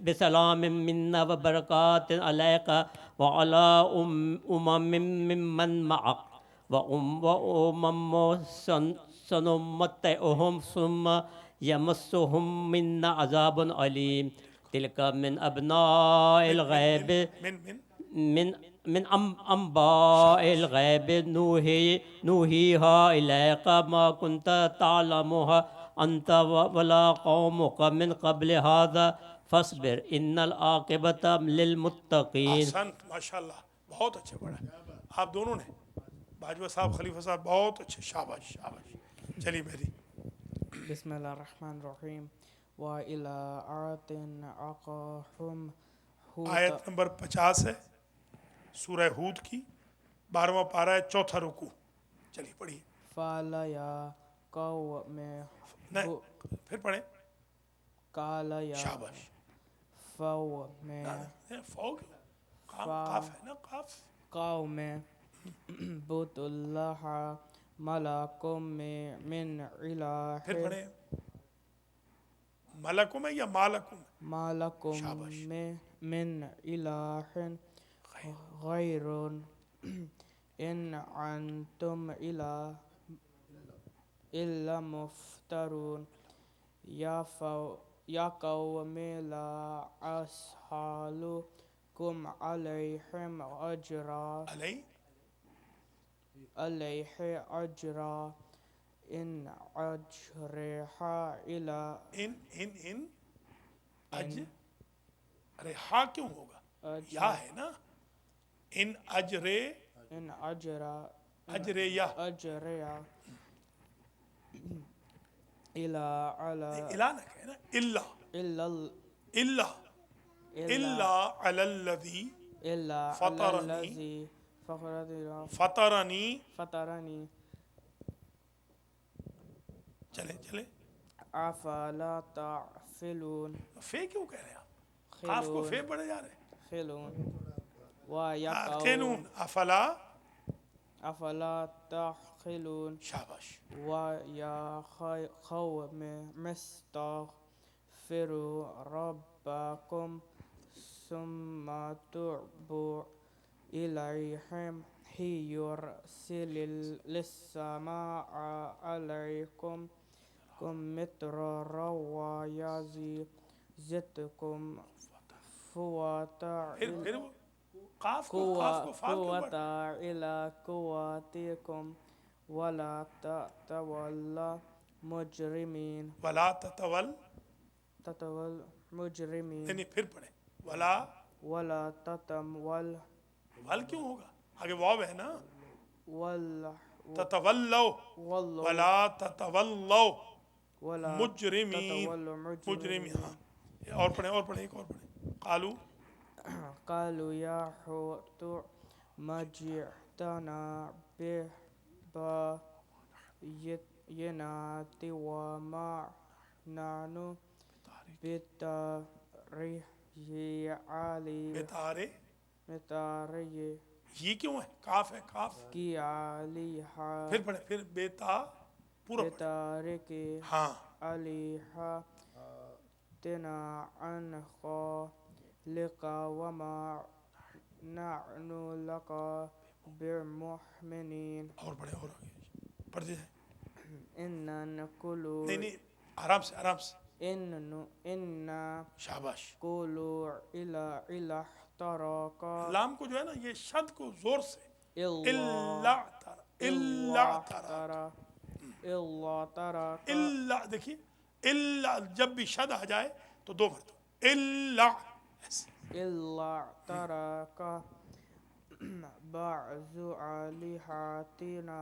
بسلام منا وبركات عليك وعلى ممن معك وأمم سنمتعهم ثم يمسهم منا عذاب أليم تلك من أبناء الغيب من أنباء الغيب نوحيها إليك ما كنت تعلمها أنت ولا قومك من قبل هذا فاصبر إن العاقبة للمتقين. احسنت ماشاءاللہ بہت اچھے پڑھا آپ دونوں نے باجوہ صاحب خلیفہ صاحب بہت اچھے شاباش شاباش چلیے میری بسم اللہ الرحمن الرحیم وَإِلَىٰ عَادٍ أَخَاهُمْ آیت نمبر 50 ہے سورہ ہود کی 12واں پارہ ہے 4تھا رکوع چلیے پڑھیے قَالَ يَا قَوْمِ نہیں پھر پڑھیں قَالَ يَا شاباش قَوْمِ فوق قاف ہے نا قاف قَوْمِ اعْبُدُوا اللَّهَ مَا لَكُم مِّنْ إِلَٰهٍ پھر پڑھیں ملکم ہے یا مالکم مَا لَكُم مِّنْ إِلَٰهٍ غَيْرُهُ إِنْ أَنْتُمْ إِلَّا مُفْتَرُونَ يَا قَوْمِ لَا أَسْأَلُكُمْ عَلَيْهِ أَجْرًا إِنْ أَجْرِيَ إِلَّا ارے ہاں کیوں ہوگا یا ہے نا ان اجرے اجریہ الا نہ کہنا الا علی الذی فطرنی چلیں افلا تعقلون فے کیوں کہہ رہے ہیں آپ قاف کو فے پڑھے جا رہے ہیں خلون قینون افلا تعقلون شاباش وَيَا قَوْمِ اسْتَغْفِرُوا رَبَّكُمْ ثُمَّ تُوبُوا إِلَيْهِ يُرْسِلِ السَّمَاءَ عَلَيْكُمْ مِدْرَارًا وَيَزِدْكُمْ قُوَّةً إِلَىٰ قُوَّتِكُمْ وَلَا تَتَوَلَّوْا مُجْرِمِينَ نہیں پھر پڑھیں وَلَا تَتَوَلَّوْا ول کیوں ہوگا آگے واو ہے نا تتولوا ولا تتولوا مجرمین ہاں اور پڑھیں ایک اور پڑھیں قالوا يا حوت ما جئتنا بالبينات وما نحن بتاري یہ کیوں ہے کاف ہے کاف کی علیہا پھر پڑھیں پھر بیتا پورا بتارک ہاں علیہا تنا عنقا لقا وما نحن لقا بمؤمنین اور پڑھیں اور پڑھتے ہیں انن کلو نہیں آرام سے إنا شاباش. قولوا إلى احترق لام کو جو ہے نا یہ شد کو زور سے إلا اللہ ترا ترك اللہ دیکھیے اللہ جب بھی شد آ جائے تو دو مرتبہ اللہ ایسے. إلا ترك بعض آلهتنا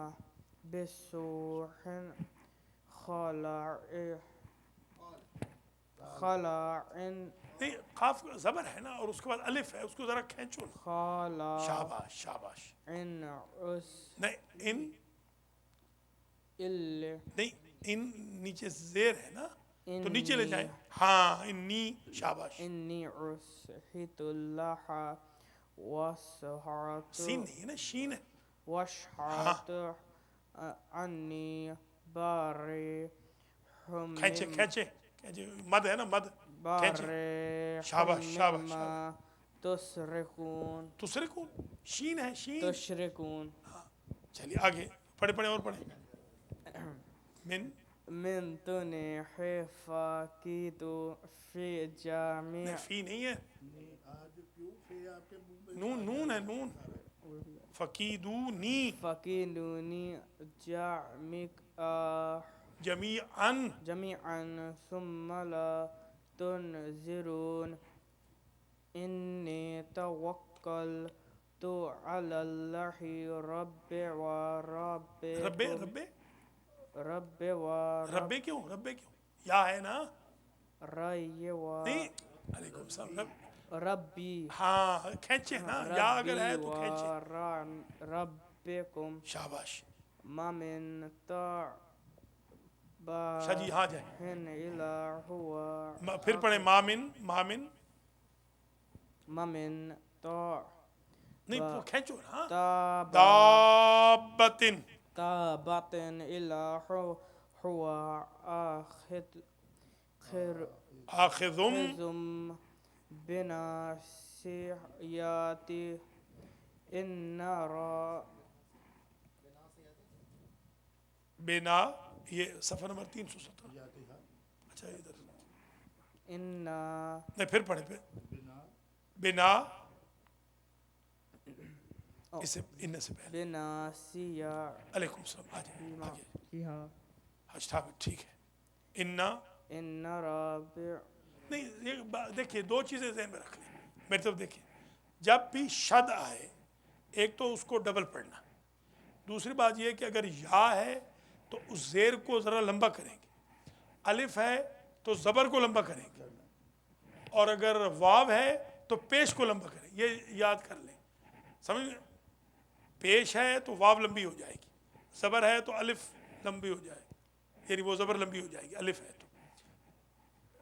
بسوح خلع نہیں قاف زبر ہے نا اور اس کے بعد الف ہے، اس کو ذرا کھینچو نا. خلع شاباش شاباش. نہیں ان نیچے زیر ہے نا تو نیچے لے جائیں. ہاں انی. شاباش. إني عصيت الله وسعت سین نہیں ہے نا شین ہے. واشهد عني بريء کھینچے کھینچے کھینچے مد ہے نا مد کھینچے. بريء شاباش شاباش. مما تشركون تسرکون شین ہے شین. تشركون چلیے آگے پڑھے پڑھے اور پڑھے. من تنح فاكيد في جامع فی نہیں ہے آج کیوں پھر آپ کے منہ میں نون نون ہے نون. فقیدونی فكيدوني جميعا ثم لا تنذرون إني توكلت على الله ربے کیوں یا ہے نا نہیں. علیکم السلام. ربي ہاں کھینچے نا یا اگر ہے تو کھینچے. ربكم شاباش. ما من شاہ جی ہاں جائیں. إلا هو پھر پڑھیں مامن مامن ممن نہیں وہ کھینچو نا. دابة دابتن إلا هو آخذم بناصيته إن بنا یہ صفحہ نمبر 317. اچھا ادھر نہیں پھر پڑھیں پھر بنا اس سے ان سے پہلے بناسيا علیکم السلام. آگے جی ہاں اچھا ٹھیک ہے. إن ربي نہیں یہ دیکھیے دو چیزیں ذہن میں رکھ لیں میری طرف دیکھیں. جب بھی شد آئے ایک تو اس کو ڈبل پڑھنا، دوسری بات یہ کہ اگر یا ہے تو اس زیر کو ذرا لمبا کریں گے، الف ہے تو زبر کو لمبا کریں گے، اور اگر واو ہے تو پیش کو لمبا کریں. یہ یاد کر لیں سمجھ. پیش ہے تو واو لمبی ہو جائے گی، زبر ہے تو الف لمبی ہو جائے گی، یعنی وہ زبر لمبی ہو جائے گی الف ہے تو.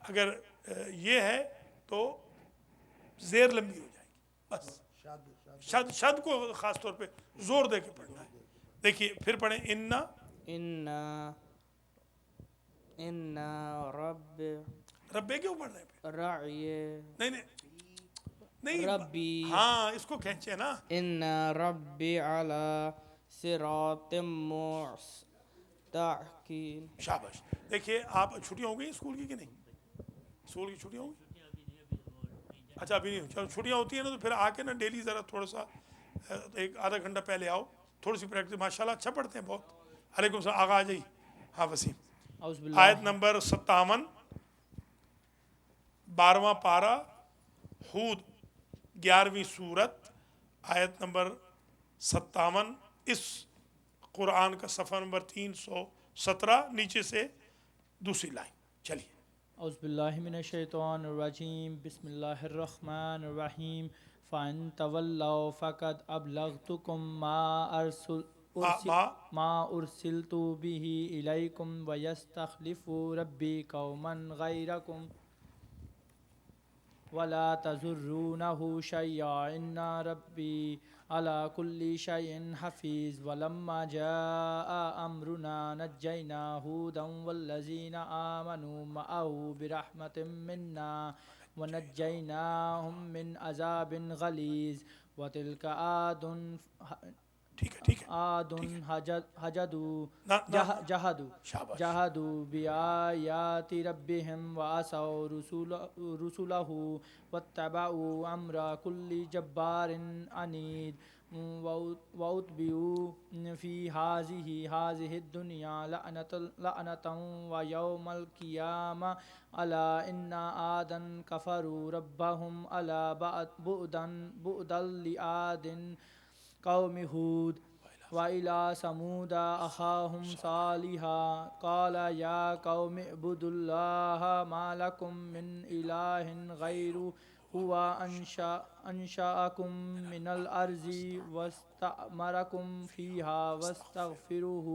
اگر یہ ہے تو زیر لمبی ہو جائے گی بس. شد کو خاص طور پہ زور دے کے پڑھنا ہے. دیکھیے پھر پڑھیں إن ربے کیوں پڑھ رہے ہیں رعي نہیں ربی ہاں اس کو کھینچے نا. إن ربي على صراط مستقيم. شاباش. دیکھیے آپ چھٹیاں ہو گئی اسکول کی کہ نہیں؟ اسکول کی چھٹیاں ہو گئی؟ اچھا ابھی نہیں. چلو چھٹیاں ہوتی ہیں نا تو پھر آ کے نا ڈیلی ذرا تھوڑا سا ایک آدھا گھنٹہ پہلے آؤ، تھوڑی سی پریکٹس. ماشاء اللہ اچھا پڑھتے ہیں بہت. علیکم السلام. آگا آ جائیے. ہاں وسیم. آیت نمبر 57 12واں پارہ ہود 11ویں سورت آیت نمبر 57 اس قرآن کا صفحہ نمبر 317 نیچے سے دوسری لائن. چلیے. اعوذ باللہ من الشیطان الرجیم بسم اللہ الرحمن الرحیم فَإِن تَوَلَّوْا فَقَدْ أَبْلَغْتُكُم ما أرسلت به إليكم ويستخلف ربي قوما غيركم ولا تضرونه شيئا إن ربي على كل شيء حفيظ. ولما جاء أمرنا نجينا هودا والذين آمنوا معه برحمة منا ونجيناهم من عذاب غليظ. وتلك عاد ٹھیک ہے ٹھیک ہے عاد حجدوا نہ جہدوا شاباش جہدوا بآیات ربهم وعصوا رسله واتبعوا امر كل جبار عنید واتبعوا في هذه الدنيا لعنة ويوم القيامة ألا إن عادا كفروا ربهم ألا بعدا لعاد قوم هود وإلى ثمود أخاهم صالحا قال يا قوم اعبدوا الله ما لكم من إله غيره هو أنشأكم من الأرض واستعمركم فيها واستغفروه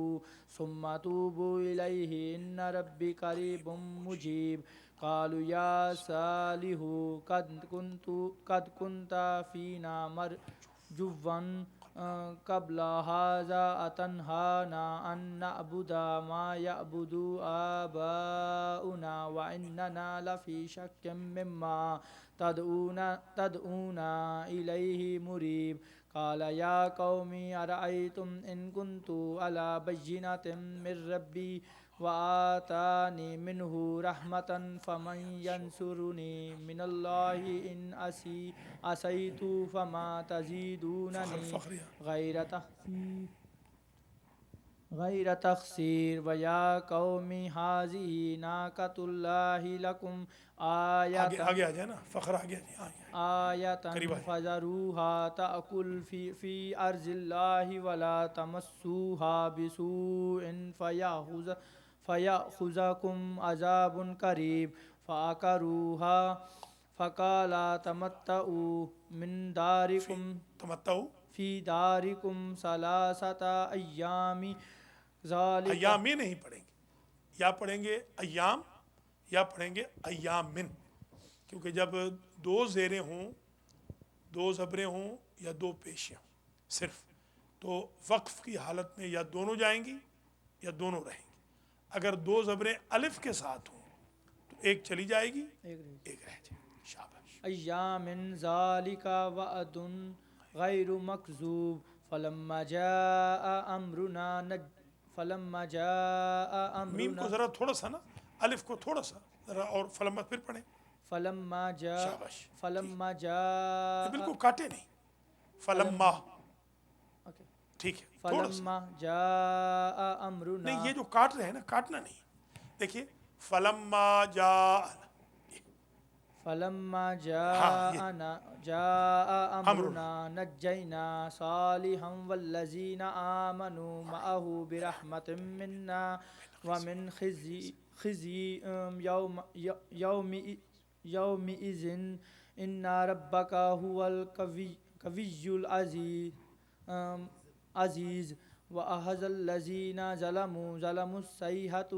ثم توبوا إليه إن ربي قريب مجيب قالوا يا صالح قد كنت فينا مرجوا قبل هذا أتنهانا أن نعبد ما يعبد آباؤنا وإننا لفي شك مما تدعونا إليه مريب قال يا قوم أرأيتم إن كنت على بينة من ربي وآتاني منه رحمة فمن ينصرني من الله إن عصيت فما تزيدونني غير تخسير ويا قوم هذه ناقة الله لكم آگے آ جائے نا فخر آ گیا آية فذروها تأكل في أرض الله ولا تمسوها بسوء فيأخذكم عذاب قريب فعقروها فقال تمتعوا من داركم تمتعوا في داركم ثلاثة أيام ذلك ایام میں نہیں پڑھیں گے، یا پڑھیں گے ایام یا پڑھیں گے ایامن، کیونکہ جب دو زیریں ہوں، دو زبریں ہوں یا دو پیشیاں صرف، تو وقف کی حالت میں یا دونوں جائیں گی یا دونوں رہیں گی۔ اگر دو زبریں الف کے ساتھ ہوں تو ایک چلی جائے گی ایک رہ جائے گی۔ شاباش۔ أيام ذلك وعد غير مكذوب فلما جاء أمرنا میم کو ذرا تھوڑا سا نا، الف کو تھوڑا سا ذرا اور فلما پھر پڑھیں۔ فلما شاباش۔ جاء بالکل کاٹے نہیں، فلما، اوکے ٹھیک ہے تھوڑا سا فلما جاء أمرنا نہیں، یہ جو کاٹ رہے ہیں نا، کاٹنا نہیں، دیکھیے فلما جاء، فلما ہاں، جاء أمرنا نجينا صالحا والذين آمنوا معه برحمة منا ومن خزي يومئذ إن ربك هو القوي العزيز وأخذ الذين ظلموا الصيحة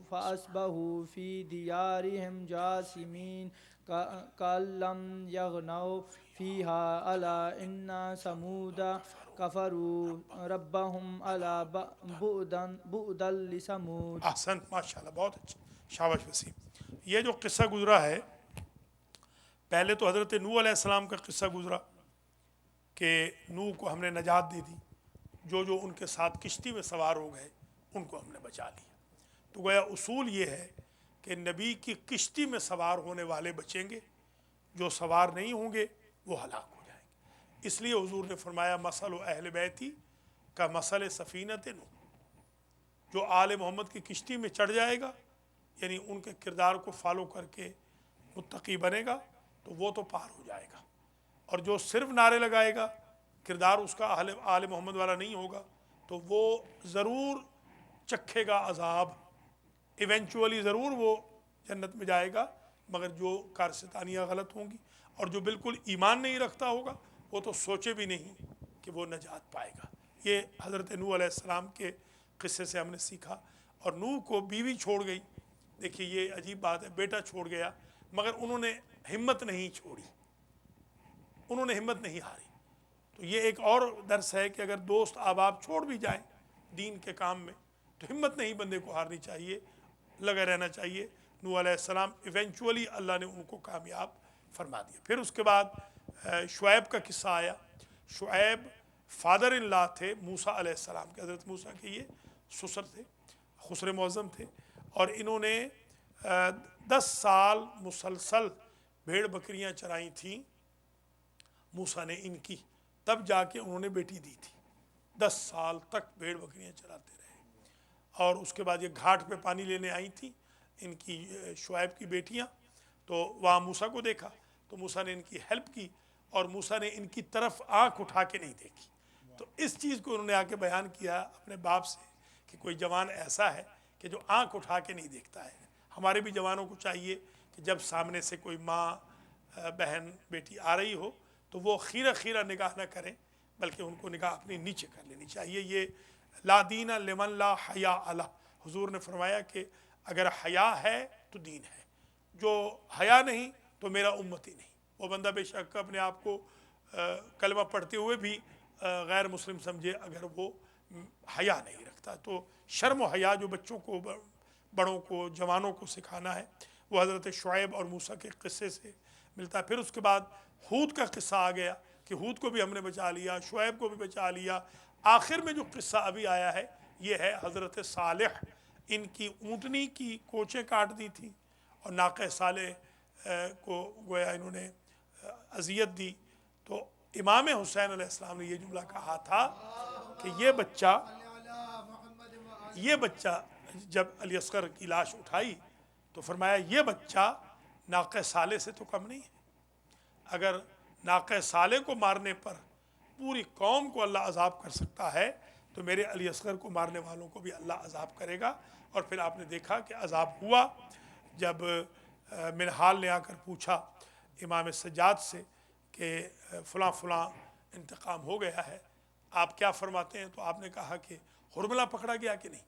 فأصبحوا في ديارهم جاثمين كأن لم يغنوا فيها ألا إن ثمود كفروا ربهم ألا بعدا لثمود۔ احسن، ماشاءاللہ، بہت اچھا، شاباش وسیم۔ یہ جو قصہ گزرا ہے، پہلے تو حضرت نوح علیہ السلام کا قصہ گزرا کہ نوح کو ہم نے نجات دے دی، جو ان کے ساتھ کشتی میں سوار ہو گئے ان کو ہم نے بچا لیا۔ تو گویا اصول یہ ہے کہ نبی کی کشتی میں سوار ہونے والے بچیں گے، جو سوار نہیں ہوں گے وہ ہلاک ہو جائیں گے۔ اس لیے حضور نے فرمایا مثل اہل بیتی کا مثل سفینۃ نوح، جو آل محمد کی کشتی میں چڑھ جائے گا، یعنی ان کے کردار کو فالو کر کے متقی بنے گا تو وہ تو پار ہو جائے گا، اور جو صرف نعرے لگائے گا، کردار اس کا آل محمد والا نہیں ہوگا، تو وہ ضرور چکھے گا عذاب، ایونچولی ضرور وہ جنت میں جائے گا، مگر جو کارستانیاں غلط ہوں گی، اور جو بالکل ایمان نہیں رکھتا ہوگا وہ تو سوچے بھی نہیں کہ وہ نجات پائے گا۔ یہ حضرت نوح علیہ السلام کے قصے سے ہم نے سیکھا۔ اور نوح کو بیوی چھوڑ گئی، دیکھیے یہ عجیب بات ہے، بیٹا چھوڑ گیا مگر انہوں نے ہمت نہیں چھوڑی، انہوں نے ہمت نہیں ہاری۔ تو یہ ایک اور درس ہے کہ اگر دوست احباب چھوڑ بھی جائیں دین کے کام میں تو ہمت نہیں بندے کو ہارنی چاہیے، لگا رہنا چاہیے۔ نوح علیہ السلام ایونچولی اللہ نے ان کو کامیاب فرما دیا۔ پھر اس کے بعد شعیب کا قصہ آیا۔ شعیب فادر ان لا تھے موسیٰ علیہ السلام کے، حضرت موسیٰ کے یہ سسر تھے، خسر معظم تھے، اور انہوں نے 10 سال مسلسل بھیڑ بکریاں چرائی تھیں موسیٰ نے ان کی، تب جا کے انہوں نے بیٹی دی تھی۔ 10 سال تک بھیڑ بکریاں چراتے رہے، اور اس کے بعد یہ گھاٹ پہ پانی لینے آئی تھیں ان کی شعیب کی بیٹیاں، تو وہاں موسیٰ کو دیکھا تو موسیٰ نے ان کی ہیلپ کی، اور موسیٰ نے ان کی طرف آنکھ اٹھا کے نہیں دیکھی۔ تو اس چیز کو انہوں نے آ کے بیان کیا اپنے باپ سے کہ کوئی جوان ایسا ہے کہ جو آنکھ اٹھا کے نہیں دیکھتا ہے۔ ہمارے بھی جوانوں کو چاہیے کہ جب سامنے سے کوئی ماں بہن بیٹی آ رہی ہو تو وہ خیرہ خیرہ نگاہ نہ کریں، بلکہ ان کو نگاہ اپنی نیچے کر لینی چاہیے۔ یہ لا دین لمن لا حیا علیہ، حضور نے فرمایا کہ اگر حیا ہے تو دین ہے، جو حیا نہیں تو میرا امتی نہیں۔ وہ بندہ بے شک اپنے آپ کو کلمہ پڑھتے ہوئے بھی غیر مسلم سمجھے، اگر وہ حیا نہیں رکھتا۔ تو شرم و حیا جو بچوں کو، بڑوں کو، جوانوں کو سکھانا ہے، وہ حضرت شعیب اور موسیٰ کے قصے سے ملتا ہے۔ پھر اس کے بعد ہود کا قصہ آ گیا کہ ہود کو بھی ہم نے بچا لیا، شعیب کو بھی بچا لیا۔ آخر میں جو قصہ ابھی آیا ہے یہ ہے حضرت صالح، ان کی اونٹنی کی کوچیں کاٹ دی تھیں اور ناقہ صالح کو گویا انہوں نے اذیت دی، تو امام حسین علیہ السلام نے یہ جملہ کہا تھا کہ یہ بچہ جب علی اصغر کی لاش اٹھائی تو فرمایا یہ بچہ ناقہ صالح سے تو کم نہیں ہے۔ اگر ناقہ صالح کو مارنے پر پوری قوم کو اللہ عذاب کر سکتا ہے تو میرے علی اصغر کو مارنے والوں کو بھی اللہ عذاب کرے گا۔ اور پھر آپ نے دیکھا کہ عذاب ہوا جب منہال نے آ کر پوچھا امام سجاد سے کہ فلاں فلاں انتقام ہو گیا ہے، آپ کیا فرماتے ہیں؟ تو آپ نے کہا کہ حرملہ پکڑا گیا کہ نہیں؟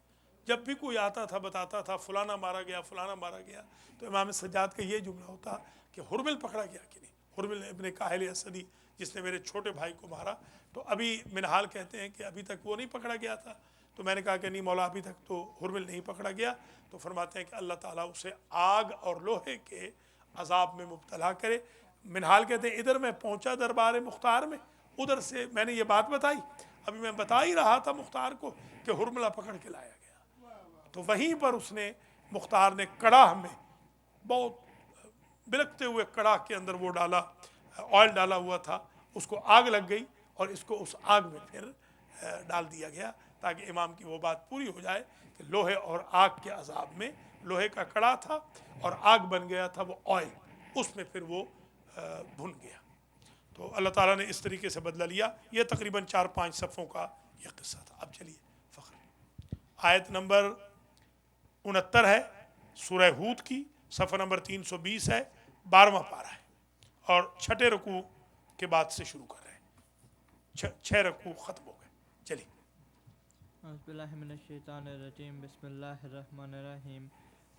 جب بھی کوئی آتا تھا بتاتا تھا فلانا مارا گیا، فلانا مارا گیا، تو امام سجاد کا یہ جملہ ہوتا کہ حرمل پکڑا گیا کہ نہیں؟ حرمل ابن کاہل اسدی جس نے میرے چھوٹے بھائی کو مارا، تو ابھی منہال کہتے ہیں کہ ابھی تک وہ نہیں پکڑا گیا تھا۔ تو میں نے کہا کہ نہیں مولا، ابھی تک تو حرمل نہیں پکڑا گیا۔ تو فرماتے ہیں کہ اللہ تعالیٰ اسے آگ اور لوہے کے عذاب میں مبتلا کرے۔ منہال کہتے ہیں ادھر میں پہنچا دربار مختار میں، ادھر سے میں نے یہ بات بتائی، ابھی میں بتا ہی رہا تھا مختار کو کہ حرملہ پکڑ کے لایا گیا۔ تو وہیں پر اس نے، مختار نے کڑاہ میں، بہت بلکتے ہوئے کڑاہ کے اندر وہ ڈالا، آئل ڈالا ہوا تھا، اس کو آگ لگ گئی اور اس کو اس آگ میں پھر ڈال دیا گیا تاکہ امام کی وہ بات پوری ہو جائے کہ لوہے اور آگ کے عذاب میں، لوہے کا کڑا تھا اور آگ بن گیا تھا وہ آئل، اس میں پھر وہ بھن گیا۔ تو اللہ تعالیٰ نے اس طریقے سے بدلہ لیا۔ یہ تقریباً 4-5 صفحوں کا یہ قصہ تھا۔ اب چلیے فخر آیت نمبر 69 ہے سورہ ہود کی، صفحہ نمبر 320 ہے، 12واں پارہ ہے، اور 6 رکوع کے بعد سے شروع کر رہے ہیں، 6 رکوع ختم ہو گئے۔ چلیے اعوذ باللہ من الشیطان الرجیم، بسم اللہ الرحمن الرحیم۔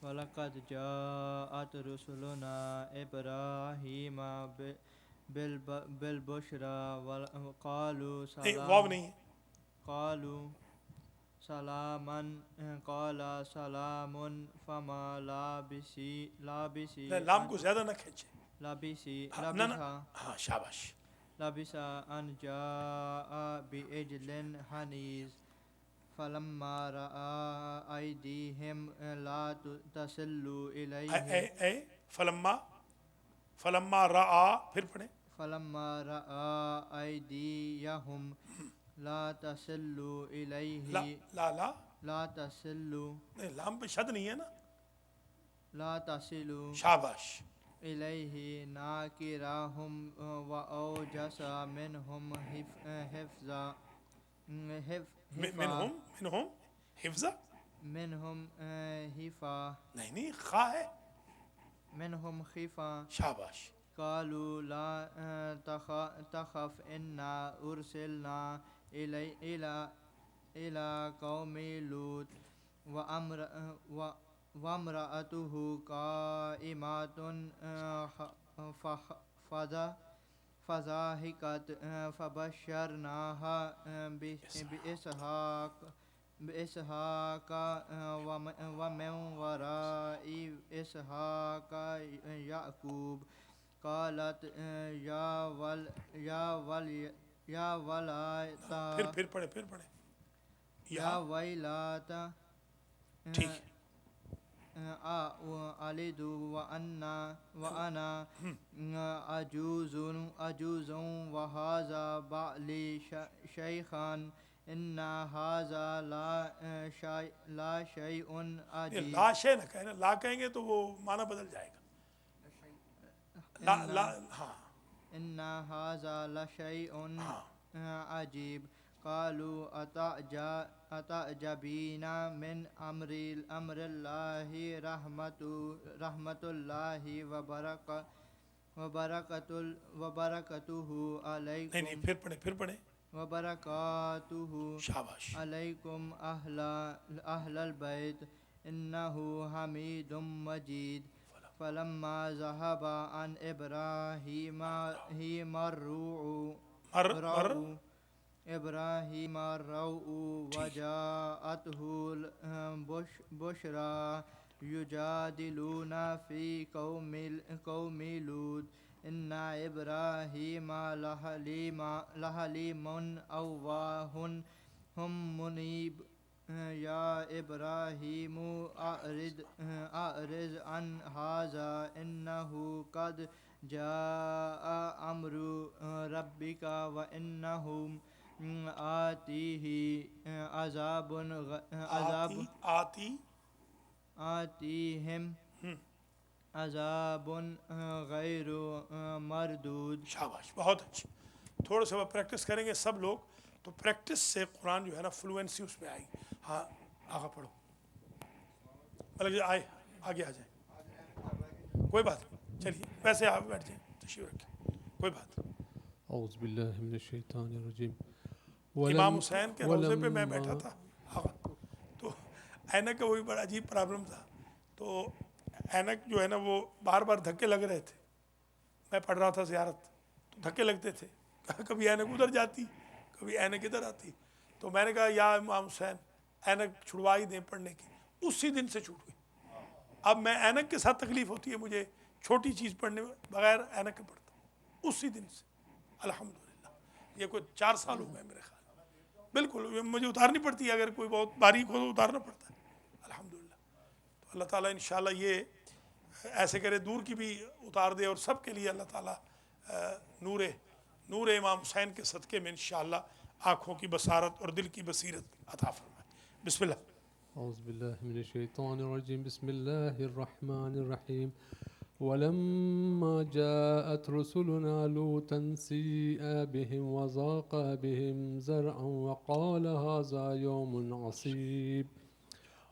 وَلَقَدْ جَاءَتْ رُسُلُنَا إِبْرَاهِيمَ بِالْبُشْرَى وَقَالُوا واو نہیں ہے، قالوا سلاما قال سلام فما لابسی لام کو زیادہ نہ کھینچے، ہاں شاباش۔ لبس ان جاء بعجل حنیذ فلما رأى أيديهم لا تصل إليه فلما رأى، پھر پڑھیں، فلما رأى أيديهم لا تصل إليه لا تصل لام پہ شد نہیں ہے نا، لا تصل شاباش۔ إليه ناكرهم وأوجس منهم حفظا منہم حفظہ، منهم حفا نہیں خواہ ہے، منهم خفا شاباش۔ قالوا لا تخف إنا أرسلنا إلى قوم لوط وامرأته قائمة فضحكت فبشرناها بإسحاق ومن وراء إسحاق يعقوب قالت يا یا ولاتا پھر پڑھے یا یا ویلاتا ٹھیک ہے ألد وأنا عجوز وهذا بعلي شيخا إن هذا لا شيء یہ عجيب لا شے نہ کہیں نا، لا کہیں گے تو وہ معنی بدل جائے گا، لا ہاں إن هذا لشيء عجيب قالوا أتعجبين من أمر الله رحمة الله وبركاته نہیں عليكم پھر پڑھے وبركاته شاباش عليكم أهل البيت إنه حميد مجيد فلما ذهب عن إبراهيم الروع وجاءته بشرى يجادلون في قوم لوط إن إبراهيم لحليم أواه منيب يا إبراهيم أعرض عن هذا إنه قد جاء أمر ربك وإنهم آتيه آتيهم عذاب غیر مردود. شاباش، بہت اچھی. تھوڑا سا پریکٹس کریں گے سب لوگ تو پریکٹس سے قرآن جو ہے نا فلوئنسی اس میں آئے گی. ہاں آگے پڑھو، مطلب کہ آئے آگے آ جائیں، کوئی بات نہیں، چلیے ویسے آپ بیٹھ جائیں، تشریف رکھیں، کوئی بات نہیں. اعوذ باللہ من الشیطان الرجیم. امام حسین کے روضے پہ میں بیٹھا تھا، تو اینک کا وہی بڑا عجیب پرابلم تھا. تو اینک جو ہے نا وہ بار بار دھکے لگ رہے تھے. میں پڑھ رہا تھا زیارت، تو دھکے لگتے تھے، کبھی اینک ادھر جاتی کبھی اینک ادھر آتی. تو میں نے کہا یا امام حسین اینک چھڑوا ہی دیں پڑھنے کی. اسی دن سے چھوٹ گئی. اب میں اینک کے ساتھ تکلیف ہوتی ہے مجھے چھوٹی چیز پڑھنے میں، بغیر اینک کے پڑھتا ہوں اسی دن سے الحمدللہ. یہ کوئی 4 سال ہو گئے میرے خیال میں. بالکل مجھے اتارنی پڑتی ہے، اگر کوئی بہت باریک ہو تو اتارنا پڑتا ہے الحمدللہ. تو اللہ تعالیٰ انشاءاللہ یہ ایسے کرے دور کی بھی اتار دے، اور سب کے لیے اللہ تعالیٰ نور امام حسین کے صدقے میں انشاءاللہ آنکھوں کی بصارت اور دل کی بصیرت عطا فرمائے. بسم اللہ. اعوذ باللہ من الشیطان الرجیم. بسم اللہ الرحمن الرحیم. ولما جاءت رسلنا لوطا سيء بهم وضاق بهم زرعا وقال هذا يوم عصيب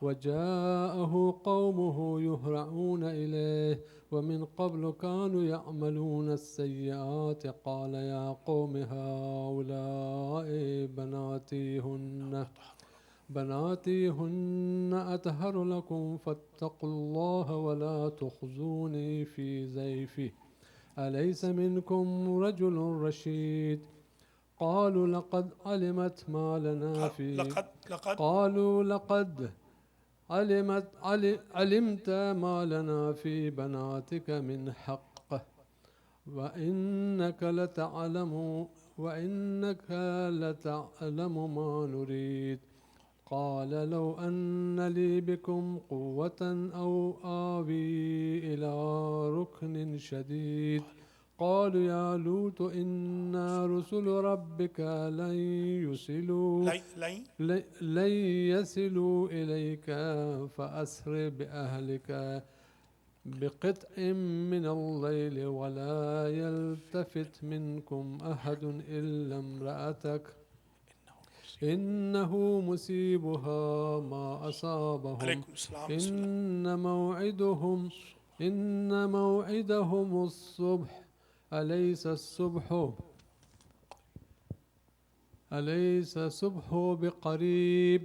وجاءه قومه يهرعون إليه ومن قبل كانوا يعملون السيئات قال يا قوم هؤلاء بناتي هن أطهر لكم فاتقوا الله ولا تخزوني في ضيفي أليس منكم رجل رشيد قالوا لقد علمت ما لنا في قالوا لقد علمت ما لنا في بناتك من حق وإنك لتعلم ما نريد قال لو أن لي بكم قوة أو آوي إلى ركن شديد قالوا يا لوط إنا رسل ربك لن يصلوا إليك فأسر بأهلك بقطع من الليل ولا يلتفت منكم أحد إلا امرأتك إنه مصيبها ما أصابهم إن موعدهم الصبح أليس الصبح بقريب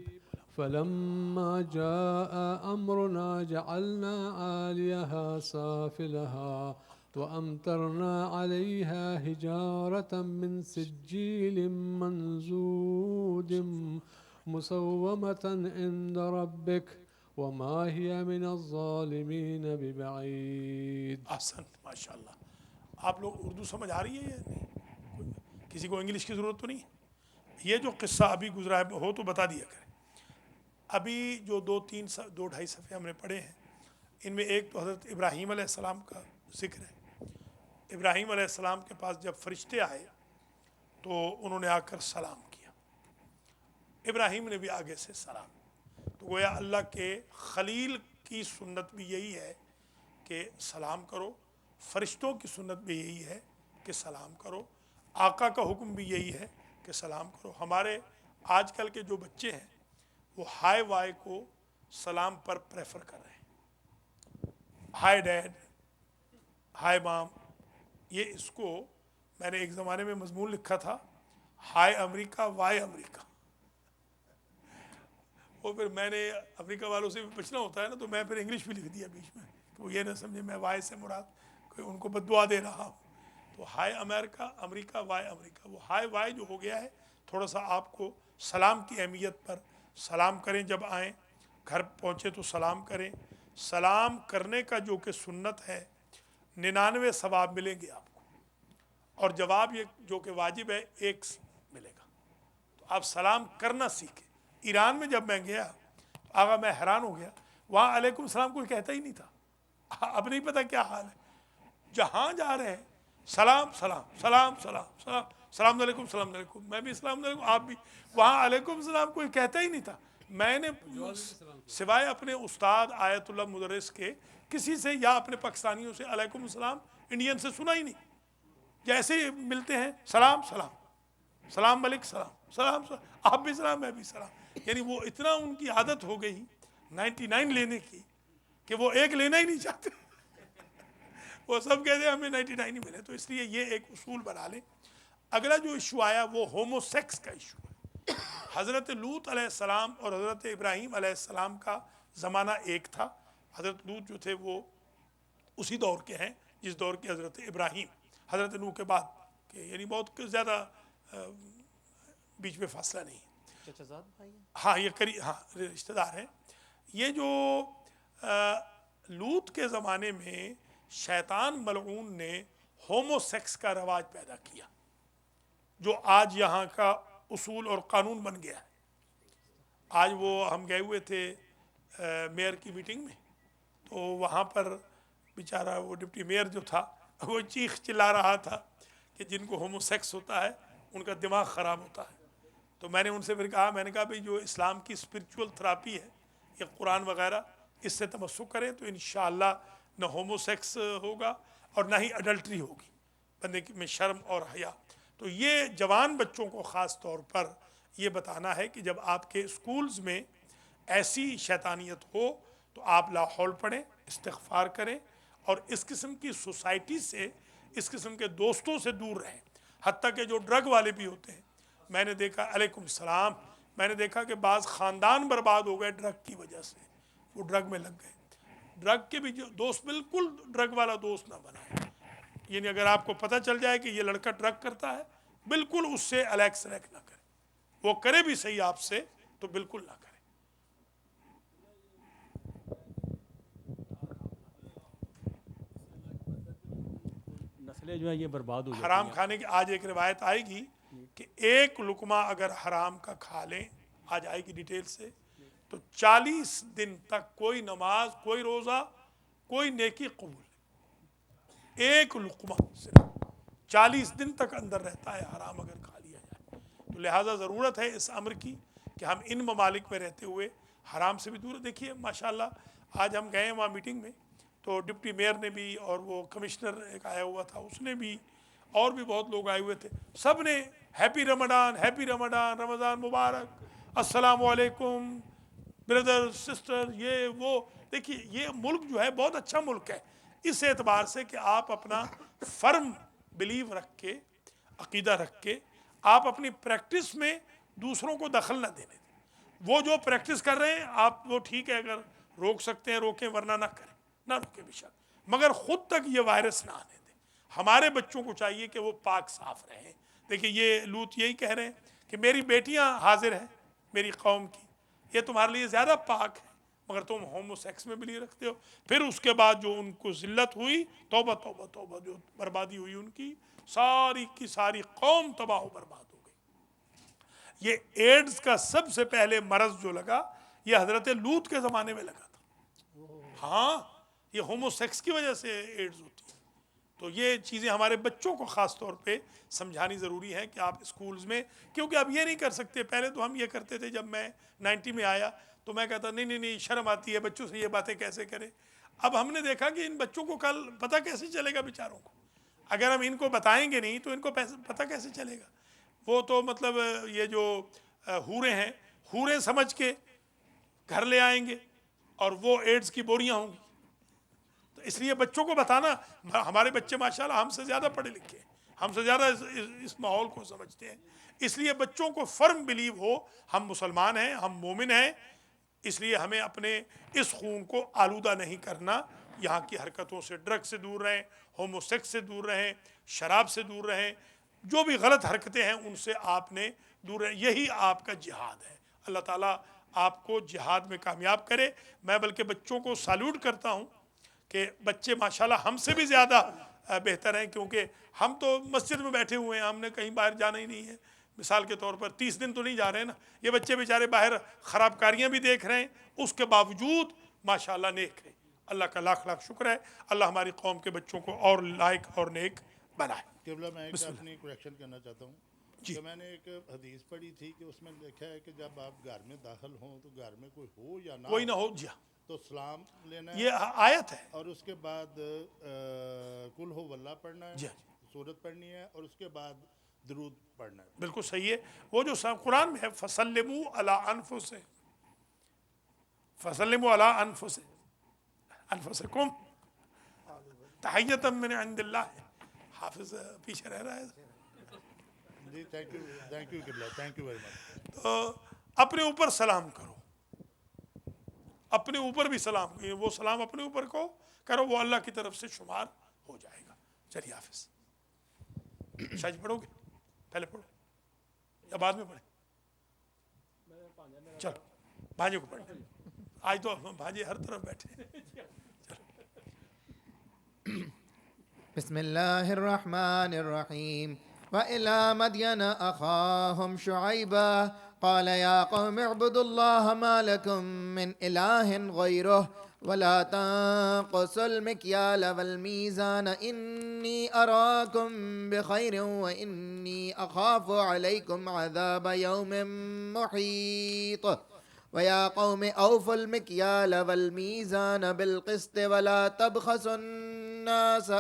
فلما جاء أمرنا جعلنا عاليها سافلها وأمطرنا عليها حجارة من سجيل منضود مسومة عند ربك وما هي من الظالمين ببعيد. احسن، ماشاءاللہ. آپ لوگ اردو سمجھ آ رہی ہے یا نہیں؟ کسی کو انگلش کی ضرورت تو نہیں ہے. یہ جو قصہ ابھی گزرا ہے ہو تو بتا دیا کریں. ابھی جو 2-2.5 صفحے ہم نے پڑھے ہیں ان میں ایک تو حضرت ابراہیم علیہ السلام کا ذکر ہے. ابراہیم علیہ السلام کے پاس جب فرشتے آئے تو انہوں نے آ کر سلام کیا. ابراہیم نے بھی آگے سے سلام. تو گویا اللہ کے خلیل کی سنت بھی یہی ہے کہ سلام کرو, فرشتوں کی سنت بھی یہی ہے کہ سلام کرو, آقا کا حکم بھی یہی ہے کہ سلام کرو. ہمارے آج کل کے جو بچے ہیں وہ ہائے وائے کو سلام پر پریفر کر رہے ہیں. ہائے ڈیڈ, ہائے مام, یہ اس کو میں نے ایک زمانے میں مضمون لکھا تھا ہائے امریکہ وائے امریکہ. وہ پھر میں نے امریکہ والوں سے بھی بچنا ہوتا ہے نا, تو میں پھر انگلش بھی لکھ دیا بیچ میں کہ وہ یہ نہ سمجھے میں وائے سے مراد کوئی ان کو بددعا دے رہا ہوں. تو ہائے امریکہ امریکہ وائے امریکہ, وہ ہائے وائے جو ہو گیا ہے تھوڑا سا آپ کو سلام کی اہمیت پر سلام کریں. جب آئیں گھر پہنچے تو سلام کریں. سلام کرنے کا جو کہ سنت ہے 99 ثواب ملیں گے آپ کو, اور جواب یہ جو کہ واجب ہے 1 ملے گا. تو آپ سلام کرنا سیکھیں. ایران میں جب میں گیا آگا میں حیران ہو گیا, وہاں علیکم السلام کوئی کہتا ہی نہیں تھا. اب نہیں پتہ کیا حال ہے, جہاں جا رہے ہیں سلام سلام سلام سلام سلام السلام علیکم السلام علیکم, میں بھی السلام علیکم, آپ بھی. وہاں علیکم السلام کوئی کہتا ہی نہیں تھا. میں نے سوائے اپنے استاد آیت اللہ مدرس کے کسی سے یا اپنے پاکستانیوں سے علیکم السلام انڈین سے سنا ہی نہیں. جیسے ہی ملتے ہیں سلام سلام سلام ملک سلام سلام سلام, آپ بھی سلام میں بھی سلام. یعنی وہ اتنا ان کی عادت ہو گئی 99 لینے کی کہ وہ ایک لینا ہی نہیں چاہتے. وہ سب کہتے ہیں ہمیں 99 ہی ملے. تو اس لیے یہ ایک اصول بنا لیں. اگلا جو ایشو آیا وہ ہومو سیکس کا ایشو ہے. حضرت لوط علیہ السلام اور حضرت ابراہیم علیہ السلام کا زمانہ ایک تھا. حضرت لوط جو تھے وہ اسی دور کے ہیں جس دور کے حضرت ابراہیم, حضرت نوح کے بعد کے, یعنی بہت زیادہ بیچ میں فاصلہ نہیں. ہاں یہ ہاں رشتہ دار ہیں. یہ جو لوط کے زمانے میں شیطان ملعون نے ہومو سیکس کا رواج پیدا کیا جو آج یہاں کا اصول اور قانون بن گیا ہے. آج وہ ہم گئے ہوئے تھے میئر کی میٹنگ میں, تو وہاں پر بیچارہ وہ ڈپٹی میئر جو تھا وہ چیخ چلا رہا تھا کہ جن کو ہومو سیکس ہوتا ہے ان کا دماغ خراب ہوتا ہے. تو میں نے ان سے پھر کہا, میں نے کہا بھئی جو اسلام کی اسپرچول تھراپی ہے یہ قرآن وغیرہ اس سے تمسک کریں تو انشاءاللہ نہ ہومو سیکس ہوگا اور نہ ہی اڈلٹری ہوگی, بندے میں شرم اور حیا. تو یہ جوان بچوں کو خاص طور پر یہ بتانا ہے کہ جب آپ کے اسکولز میں ایسی شیطانیت ہو تو آپ لا حول پڑھیں, استغفار کریں, اور اس قسم کی سوسائٹی سے, اس قسم کے دوستوں سے دور رہیں. حتیٰ کہ جو ڈرگ والے بھی ہوتے ہیں, میں نے دیکھا علیکم السلام, میں نے دیکھا کہ بعض خاندان برباد ہو گئے ڈرگ کی وجہ سے, وہ ڈرگ میں لگ گئے. ڈرگ کے بھی جو دوست بالکل ڈرگ والا دوست نہ بنائے. یعنی اگر آپ کو پتہ چل جائے کہ یہ لڑکا ڈرگ کرتا ہے بالکل اس سے الیک سلیک نہ کرے, وہ کرے بھی صحیح آپ سے تو بالکل نہ کرے. نسلیں جو ہیں یہ برباد ہو جاتی حرام ہیں. کھانے کی آج ایک روایت آئے گی کہ ایک لقمہ اگر حرام کا کھا لیں, آج آئے گی ڈیٹیل سے, تو 40 دن تک کوئی نماز, کوئی روزہ, کوئی نیکی قبول نہیں. ایک لقمہ صرف 40 دن تک اندر رہتا ہے حرام اگر کھا لیا جائے. تو لہٰذا ضرورت ہے اس امر کی کہ ہم ان ممالک میں رہتے ہوئے حرام سے بھی دور. دیکھیے ماشاءاللہ آج ہم گئے وہاں میٹنگ میں, تو ڈپٹی میئر نے بھی اور وہ کمشنر ایک آیا ہوا تھا اس نے بھی, اور بھی بہت لوگ آئے ہوئے تھے, سب نے ہیپی رمضان, ہیپی رمضان, رمضان مبارک, السلام علیکم بردر سسٹر, یہ وہ. دیکھیے یہ ملک جو ہے بہت اچھا ملک ہے اس اعتبار سے کہ آپ اپنا فرم بلیو رکھ کے, عقیدہ رکھ کے, آپ اپنی پریکٹس میں دوسروں کو دخل نہ دینے دیں. وہ جو پریکٹس کر رہے ہیں آپ وہ ٹھیک ہے, اگر روک سکتے ہیں روکیں, ورنہ نہ کریں, نہ روکیں بے شک, مگر خود تک یہ وائرس نہ آنے دیں. ہمارے بچوں کو چاہیے کہ وہ پاک صاف رہیں. دیکھیے یہ لوط یہی کہہ رہے ہیں کہ میری بیٹیاں حاضر ہیں میری قوم کی, یہ تمہارے لیے زیادہ پاک ہے مگر تم ہومو سیکس میں بلیو رکھتے ہو. پھر اس کے بعد جو ان کو ذلت ہوئی، توبہ توبہ توبہ، جو بربادی ہوئی ان کی، ساری کی ساری قوم تباہ و برباد ہو گئی. یہ ایڈز کا سب سے پہلے مرض جو لگا یہ حضرت لوط کے زمانے میں لگا تھا. ہاں، یہ ہومو سیکس کی وجہ سے ایڈز ہوتی ہے. تو یہ چیزیں ہمارے بچوں کو خاص طور پہ سمجھانی ضروری ہے کہ آپ اسکولز میں، کیونکہ اب یہ نہیں کر سکتے. پہلے تو ہم یہ کرتے تھے، جب میں 90 میں آیا تو میں کہتا نہیں شرم آتی ہے بچوں سے یہ باتیں کیسے کریں. اب ہم نے دیکھا کہ ان بچوں کو کل پتہ کیسے چلے گا بیچاروں کو، اگر ہم ان کو بتائیں گے نہیں تو ان کو پتہ کیسے چلے گا. وہ تو مطلب یہ جو حوریں ہیں، حوریں سمجھ کے گھر لے آئیں گے اور وہ ایڈز کی بوریاں ہوں گی. تو اس لیے بچوں کو بتانا، ہمارے بچے ماشاءاللہ ہم سے زیادہ پڑھے لکھے ہیں، ہم سے زیادہ اس ماحول کو سمجھتے ہیں. اس لیے بچوں کو فرم بلیو ہو ہم مسلمان ہیں، ہم مومن ہیں. اس لیے ہمیں اپنے اس خون کو آلودہ نہیں کرنا. یہاں کی حرکتوں سے، ڈرگ سے دور رہیں، ہومو سیکس سے دور رہیں، شراب سے دور رہیں، جو بھی غلط حرکتیں ہیں ان سے آپ نے دور رہیں. یہی آپ کا جہاد ہے. اللہ تعالیٰ آپ کو جہاد میں کامیاب کرے. میں بلکہ بچوں کو سالوٹ کرتا ہوں کہ بچے ماشاءاللہ ہم سے بھی زیادہ بہتر ہیں، کیونکہ ہم تو مسجد میں بیٹھے ہوئے ہیں، ہم نے کہیں باہر جانا ہی نہیں ہے. مثال کے طور پر 30 دن تو نہیں جا رہے ہیں نا. یہ بچے بیچارے باہر خراب کاریاں بھی دیکھ رہے ہیں، اس کے باوجود ماشاءاللہ نیک ہیں. اللہ کا لاکھ لاکھ شکر ہے. اللہ ہماری قوم کے بچوں کو اور لائق اور نیک بنائے. قبلہ میں ایک اپنی کریکشن کرنا چاہتا ہوں جی. کہ میں نے ایک حدیث پڑھی تھی کہ اس میں لکھا ہے کہ جب آپ گھر میں داخل ہوں تو گھر میں کوئی ہو یا نہ کوئی نہ ہو. جی تو سلام لینا ہے، یہ آیت ہے. اور اس کے بعد کل ہو واللہ پڑھنا ہے، جی سورت پڑھنی ہے، اور اس کے بعد درود پڑھنا ہے. بالکل صحیح ہے. وہ جو قرآن میں ہے فَسَلِّمُوا عَلَىٰ أَنفُسِكُمْ، فَسَلِّمُوا عَلَىٰ أَنفُسِكُمْ تَحِيَّةً مِّنْ عِندِ اللَّهِ. حافظ پیچھے رہ رہا ہے. جی تھینک یو قبلہ، تھینک یو ویری مچ. تو اپنے اوپر سلام کرو، اپنے اوپر بھی سلام. وہ سلام اپنے اوپر کو کرو، وہ اللہ کی طرف سے شمار ہو جائے گا. چلیے حافظ. شاید پڑھو گے؟ پہلے پڑھو یا بعد میں پڑھیں؟ چلو بھانجے کو پڑھیں. آج تو بھانجے ہر طرف بیٹھے. بسم الله الرحمن الرحيم. وإلى مدين أخاهم شعيبا قال يا قوم اعبدوا الله ما لكم من إله غيره ولا تنقصوا المكيال والميزان إني أراكم بخير وإني أخاف عليكم عذاب يوم محيط. ويا قوم أوفوا المكيال والميزان بالقسط ولا تبخسوا الناس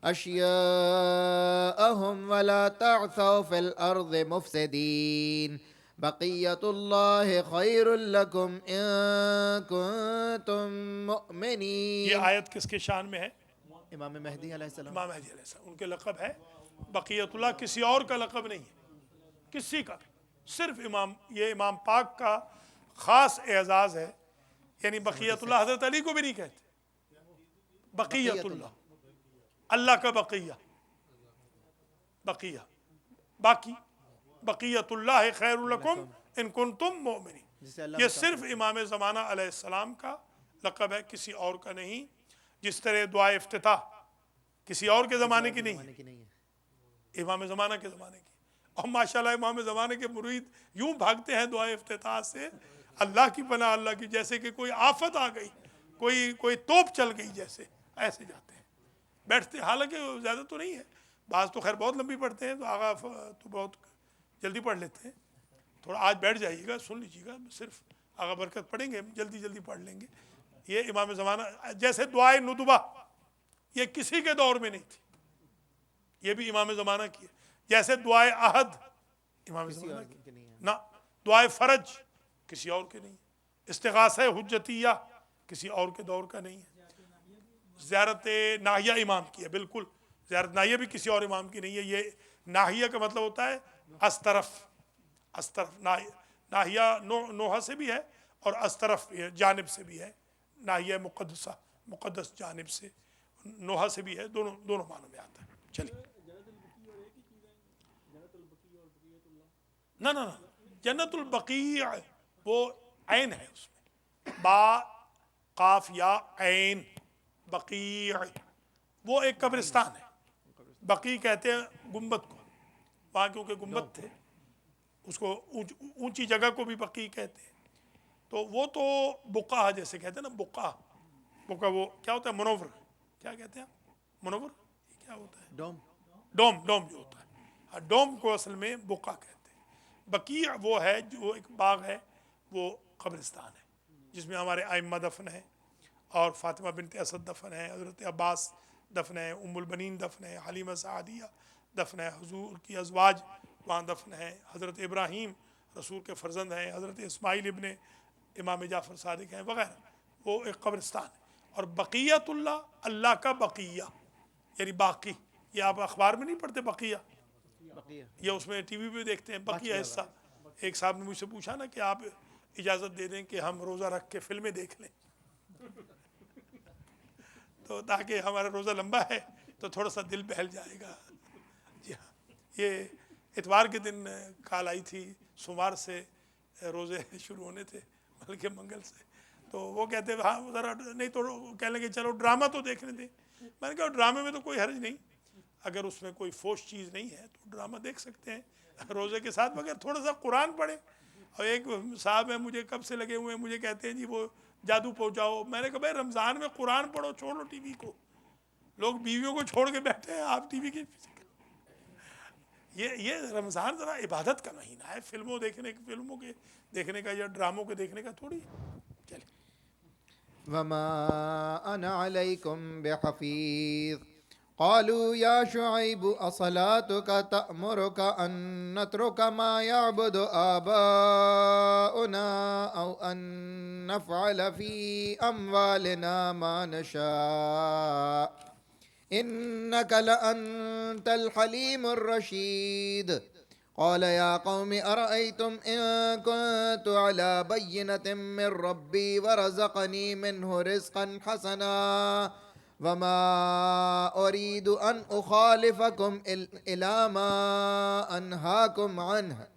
أشياءهم ولا تعثوا في الأرض مفسدين. بقية الله خير لكم إن كنتم مؤمنين. یہ آیت کس کے شان میں ہے؟ امام مہدی علیہ السلام. امام مہدی علیہ السلام. ان کے لقب ہے بقیت اللہ. کسی اور کا لقب نہیں ہے، کسی کا بھی. صرف امام، یہ امام پاک کا خاص اعزاز ہے. یعنی بقیت اللہ حضرت علی کو بھی نہیں کہتے. بقیت اللہ، اللہ کا بقیہ، بقیہ باقی. بقیت اللہ خیر لکم ان کنتم مؤمنین. یہ صرف امام زمانہ علیہ السلام کا لقب ہے، کسی اور کا نہیں. جس طرح دعا افتتاح کسی اور کے زمانے کی نہیں ہے، امام زمانہ کے زمانے کی. اور ماشاءاللہ امام زمانے کے مرید یوں بھاگتے ہیں دعا افتتاح سے، اللہ کی پناہ اللہ کی، جیسے کہ کوئی آفت آ گئی، کوئی توپ چل گئی، جیسے ایسے جاتے ہیں بیٹھتے. حالانکہ زیادہ تو نہیں ہے، بعض تو خیر بہت لمبی پڑھتے ہیں، تو آغا تو بہت جلدی پڑھ لیتے ہیں. تھوڑا آج بیٹھ جائیے گا، سن لیجیے گا. صرف آغا برکت پڑھیں گے، جلدی جلدی پڑھ لیں گے. یہ امام زمانہ. جیسے دعائے ندبہ یہ کسی کے دور میں نہیں تھی، یہ بھی امام زمانہ کی ہے. جیسے دعائے عہد امام زمانہ کی نہ، دعائے فرج کسی اور کے نہیں. استغاثہ حجتیہ کسی اور کے دور کا نہیں ہے. زیارت ناہیہ امام کی ہے. بالکل زیارت ناہیہ بھی کسی اور امام کی نہیں ہے. یہ ناہیہ کا مطلب ہوتا ہے استرف. استرف ناہیہ نوحہ سے بھی ہے اور استرف جانب سے بھی ہے. ناہیہ مقدسہ، مقدس جانب سے، نوحہ سے بھی ہے. دونوں معنوں میں آتا ہے. چلیے. نہ جنت البقیع وہ عین ہے اس میں، با قاف یا عین، بقیع، وہ ایک قبرستان ہے. بقی کہتے ہیں گنبد کو، وہاں کیونکہ گنبد تھے اس کو اونچی جگہ کو بھی بقی کہتے ہیں. تو وہ تو بقا جیسے کہتے ہیں نا، بقا وہ کیا ہوتا ہے، منور، کیا کہتے ہیں منور، یہ کیا ہوتا ہے، ڈوم. ڈوم جو ہوتا ہے، ڈوم کو اصل میں بقا کہتے ہیں. بقیع وہ ہے جو ایک باغ ہے، وہ قبرستان ہے جس میں ہمارے ائمہ دفن ہیں، اور فاطمہ بنت اسد دفن ہے، حضرت عباس دفن ہے، ام البنین دفن ہے، حلیمہ سعدیہ دفن ہے، حضور کی ازواج وہاں دفن ہے، حضرت ابراہیم رسول کے فرزند ہیں، حضرت اسماعیل ابن امام جعفر صادق ہیں وغیرہ. وہ ایک قبرستان ہے. اور بقیت اللہ، اللہ کا بقیہ یعنی باقی. یہ آپ اخبار میں نہیں پڑھتے بقیہ، یا اس میں ٹی وی پہ دیکھتے ہیں بقیہ حصہ. ایک صاحب نے مجھ سے پوچھا نا کہ آپ اجازت دے دیں کہ ہم روزہ رکھ کے فلمیں دیکھ لیں، تو تاکہ ہمارا روزہ لمبا ہے تو تھوڑا سا دل بہل جائے گا. جی ہاں، یہ اتوار کے دن کال آئی تھی، سوموار سے روزے شروع ہونے تھے بلکہ منگل سے. تو وہ کہتے ہیں ہاں ذرا نہیں تو کہنے لگے چلو ڈرامہ تو دیکھنے دیں. میں نے کہا ڈرامے میں تو کوئی حرج نہیں، اگر اس میں کوئی فوش چیز نہیں ہے تو ڈرامہ دیکھ سکتے ہیں روزے کے ساتھ، مگر تھوڑا سا قرآن پڑھیں. اور ایک صاحب ہیں مجھے کب سے لگے ہوئے ہیں، مجھے کہتے ہیں جی وہ جادو پہنچاؤ. میں نے کہا بھائی رمضان میں قرآن پڑھو، چھوڑو ٹی وی کو. لوگ بیویوں کو چھوڑ کے بیٹھے ہیں، آپ ٹی وی کے پیچھے. یہ رمضان ذرا عبادت کا مہینہ ہے، فلموں کے دیکھنے کا یا ڈراموں کے دیکھنے کا تھوڑی. چلیں. وما أنا عليكم بحفيظ قالوا يا شعيب أصلاتك تأمرك أن نترك ما يعبد آباؤنا أو أن نفعل في أموالنا ما نشاء إنك لأنت الحليم الرشيد. قال يا قوم أرأيتم إن كنت على بينة من ربي ورزقني منه رزقا حسنا وما أريد أن أخالفكم إلى ما أنهاكم عنه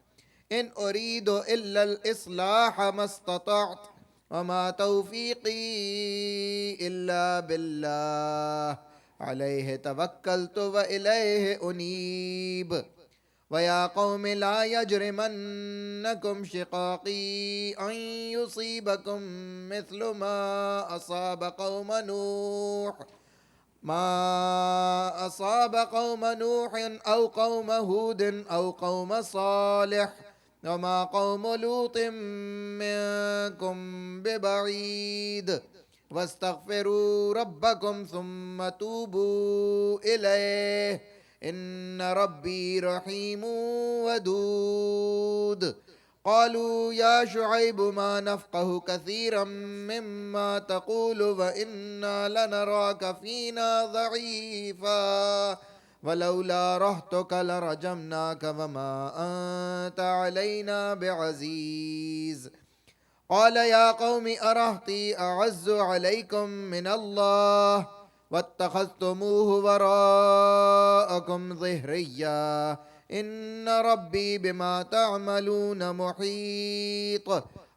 إن أريد إلا الإصلاح ما استطعت وما توفيقي إلا بالله عليه توكلت وإليه أنيب. ويا قوم لا يجرمنكم شقاقي أن يصيبكم مثل ما أصاب قوم نوح أو قوم هود أو قوم صالح وما قوم لوط منكم ببعيد واستغفروا ربكم ثم توبوا إليه إن ربي رحيم ودود. قالوا يا شعيب ما نفقه كثيرا مما تقول وإنا لنراك فينا ضعيفا ولولا رهتك لرجمناك وما أنت علينا بعزيز. قال يا قوم أرهطي أعز عليكم من الله واتخذتموه وراءكم ظهريا إن ربي بما تعملون محيط.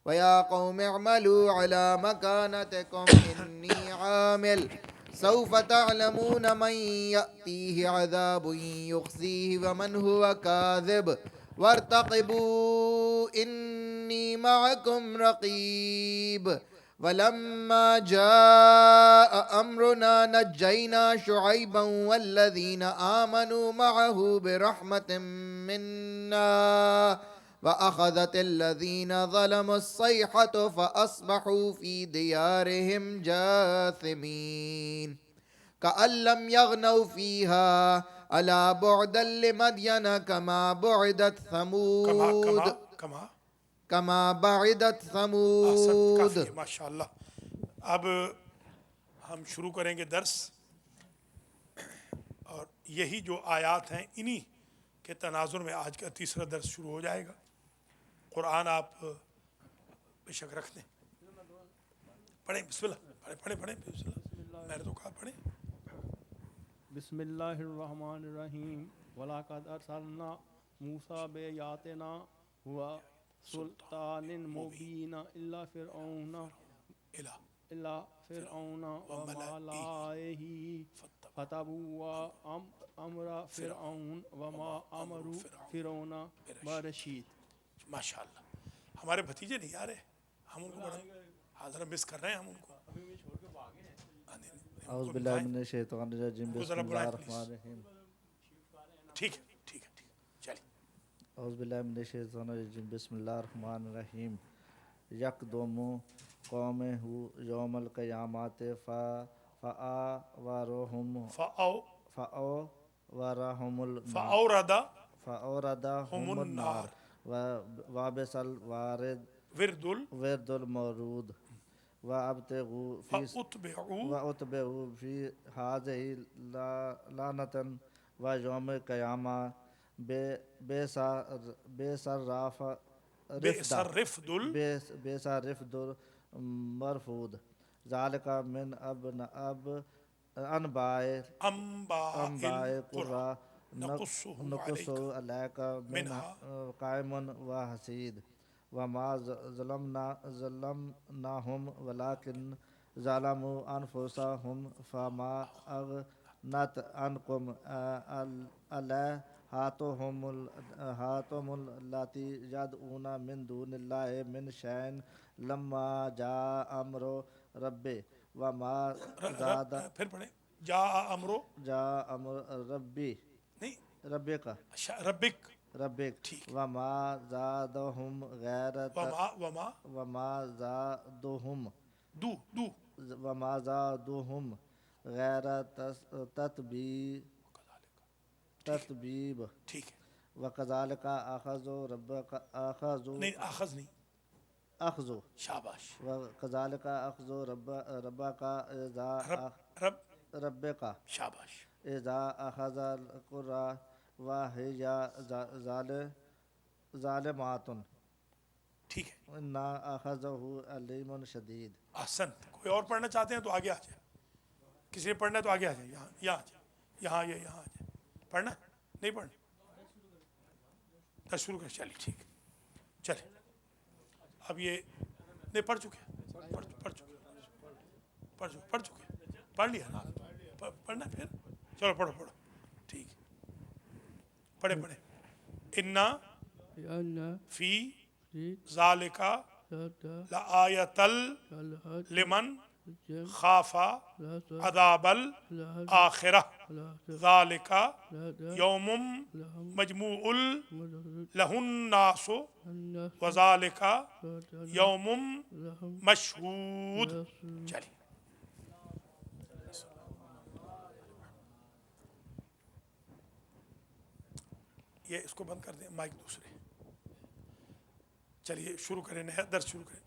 ويا قوم اعملوا على مكانتكم إني عامل سوف تعلمون من يأتيه عذاب يخزيه ومن هو كاذب وارتقبوا إني معكم رقيب. ولما جاء أمرنا نجينا شعيبا والذين آمنوا معه برحمة منا وأخذت الذين ظلموا الصيحة فأصبحوا في ديارهم جاثمين كأن لم يغنوا فيها ألا بعدا لمدين كما بعدت ثمود كما بعدت ثمود. ماشاء اللہ. اب ہم شروع کریں گے درس، اور یہی جو آیات ہیں انہی کے تناظر میں آج کا تیسرا درس شروع ہو جائے گا. قرآن آپ بے شک رکھ دیں، پڑھیں بسم اللہ، پڑھیں بسم اللہ. میں نے تو کہا پڑھیں. بسم اللہ الرحمن الرحیم. وَلَقَدْ أَرْسَلْنَا مُوسَىٰ بِآيَاتِنَا سلطان مبین الا فرعون الہ الا فرعون وملائه فتبوا امر فرعون وما امر فرعون برشید. ماشاء اللہ. ہمارے بھتیجے نہیں آ رہے، ہم ان کو بڑا حاضر مس کر رہے ہیں ہم ان کو. اعوذ باللہ من الشیطان الرجیم بسم اللہ الرحمن الرحیم. ٹھیک ہے ٹھیک ہے ٹھیک ہے چلیے. اعوذ باللہ من الشیطان الرجیم بسم اللہ الرحمن الرحیم. یکدم قومہ یوم القیامت فآورہم فأوردہم النار وبئس الورد ورد المورود وأتبعوا فی هذه لعنة ویوم القیامہ بئس الرفد المرفود. ذالک من انباء قرى نقص علیک من قائم و حسید. وما ظلمناہم ولکن ظلموا انفسہم فما اغنت عنکم آلہتہم اللاتی یدعون من دون اللہ من شیء لما جاء امر ربی وما زاد پھر پڑھیں جاء امر ربی نہیں ربک ٹھیک. وما زادہم غیر وما زادہم غیر تتبیب. ٹھیک ہے. وکذالک اخذ ربک نہیں اخذ نہیں اخذ شاباش. وکذالک اخذ ربک ربک شاباش. اذا اخذ القرى وهي ظالمات. ٹھیک ہے. انا اخذہ علیم شدید. احسنت. کوئی اور پڑھنا چاہتے ہیں تو آگے آ جائے. کسی نے پڑھنا ہے تو آگے آ جائے. یہاں آ جائے. یہاں آ جائے. پڑھنا نہیں پڑھنا تو شروع کر. چلیے ٹھیک چلے. اب یہ نہیں پڑھ چکے پڑھ لیا نا. پڑھنا پھر چلو پڑھو ٹھیک. پڑھے انا فی ذالک لآیۃ لمن خاف عذاب الآخرہ ذالک یوم مجموع لہ الناس وذالک یوم مشہود. چلیے یہ اس کو بند کر دیں مائک دوسرے. چلیے شروع کریں نیا درس شروع کریں.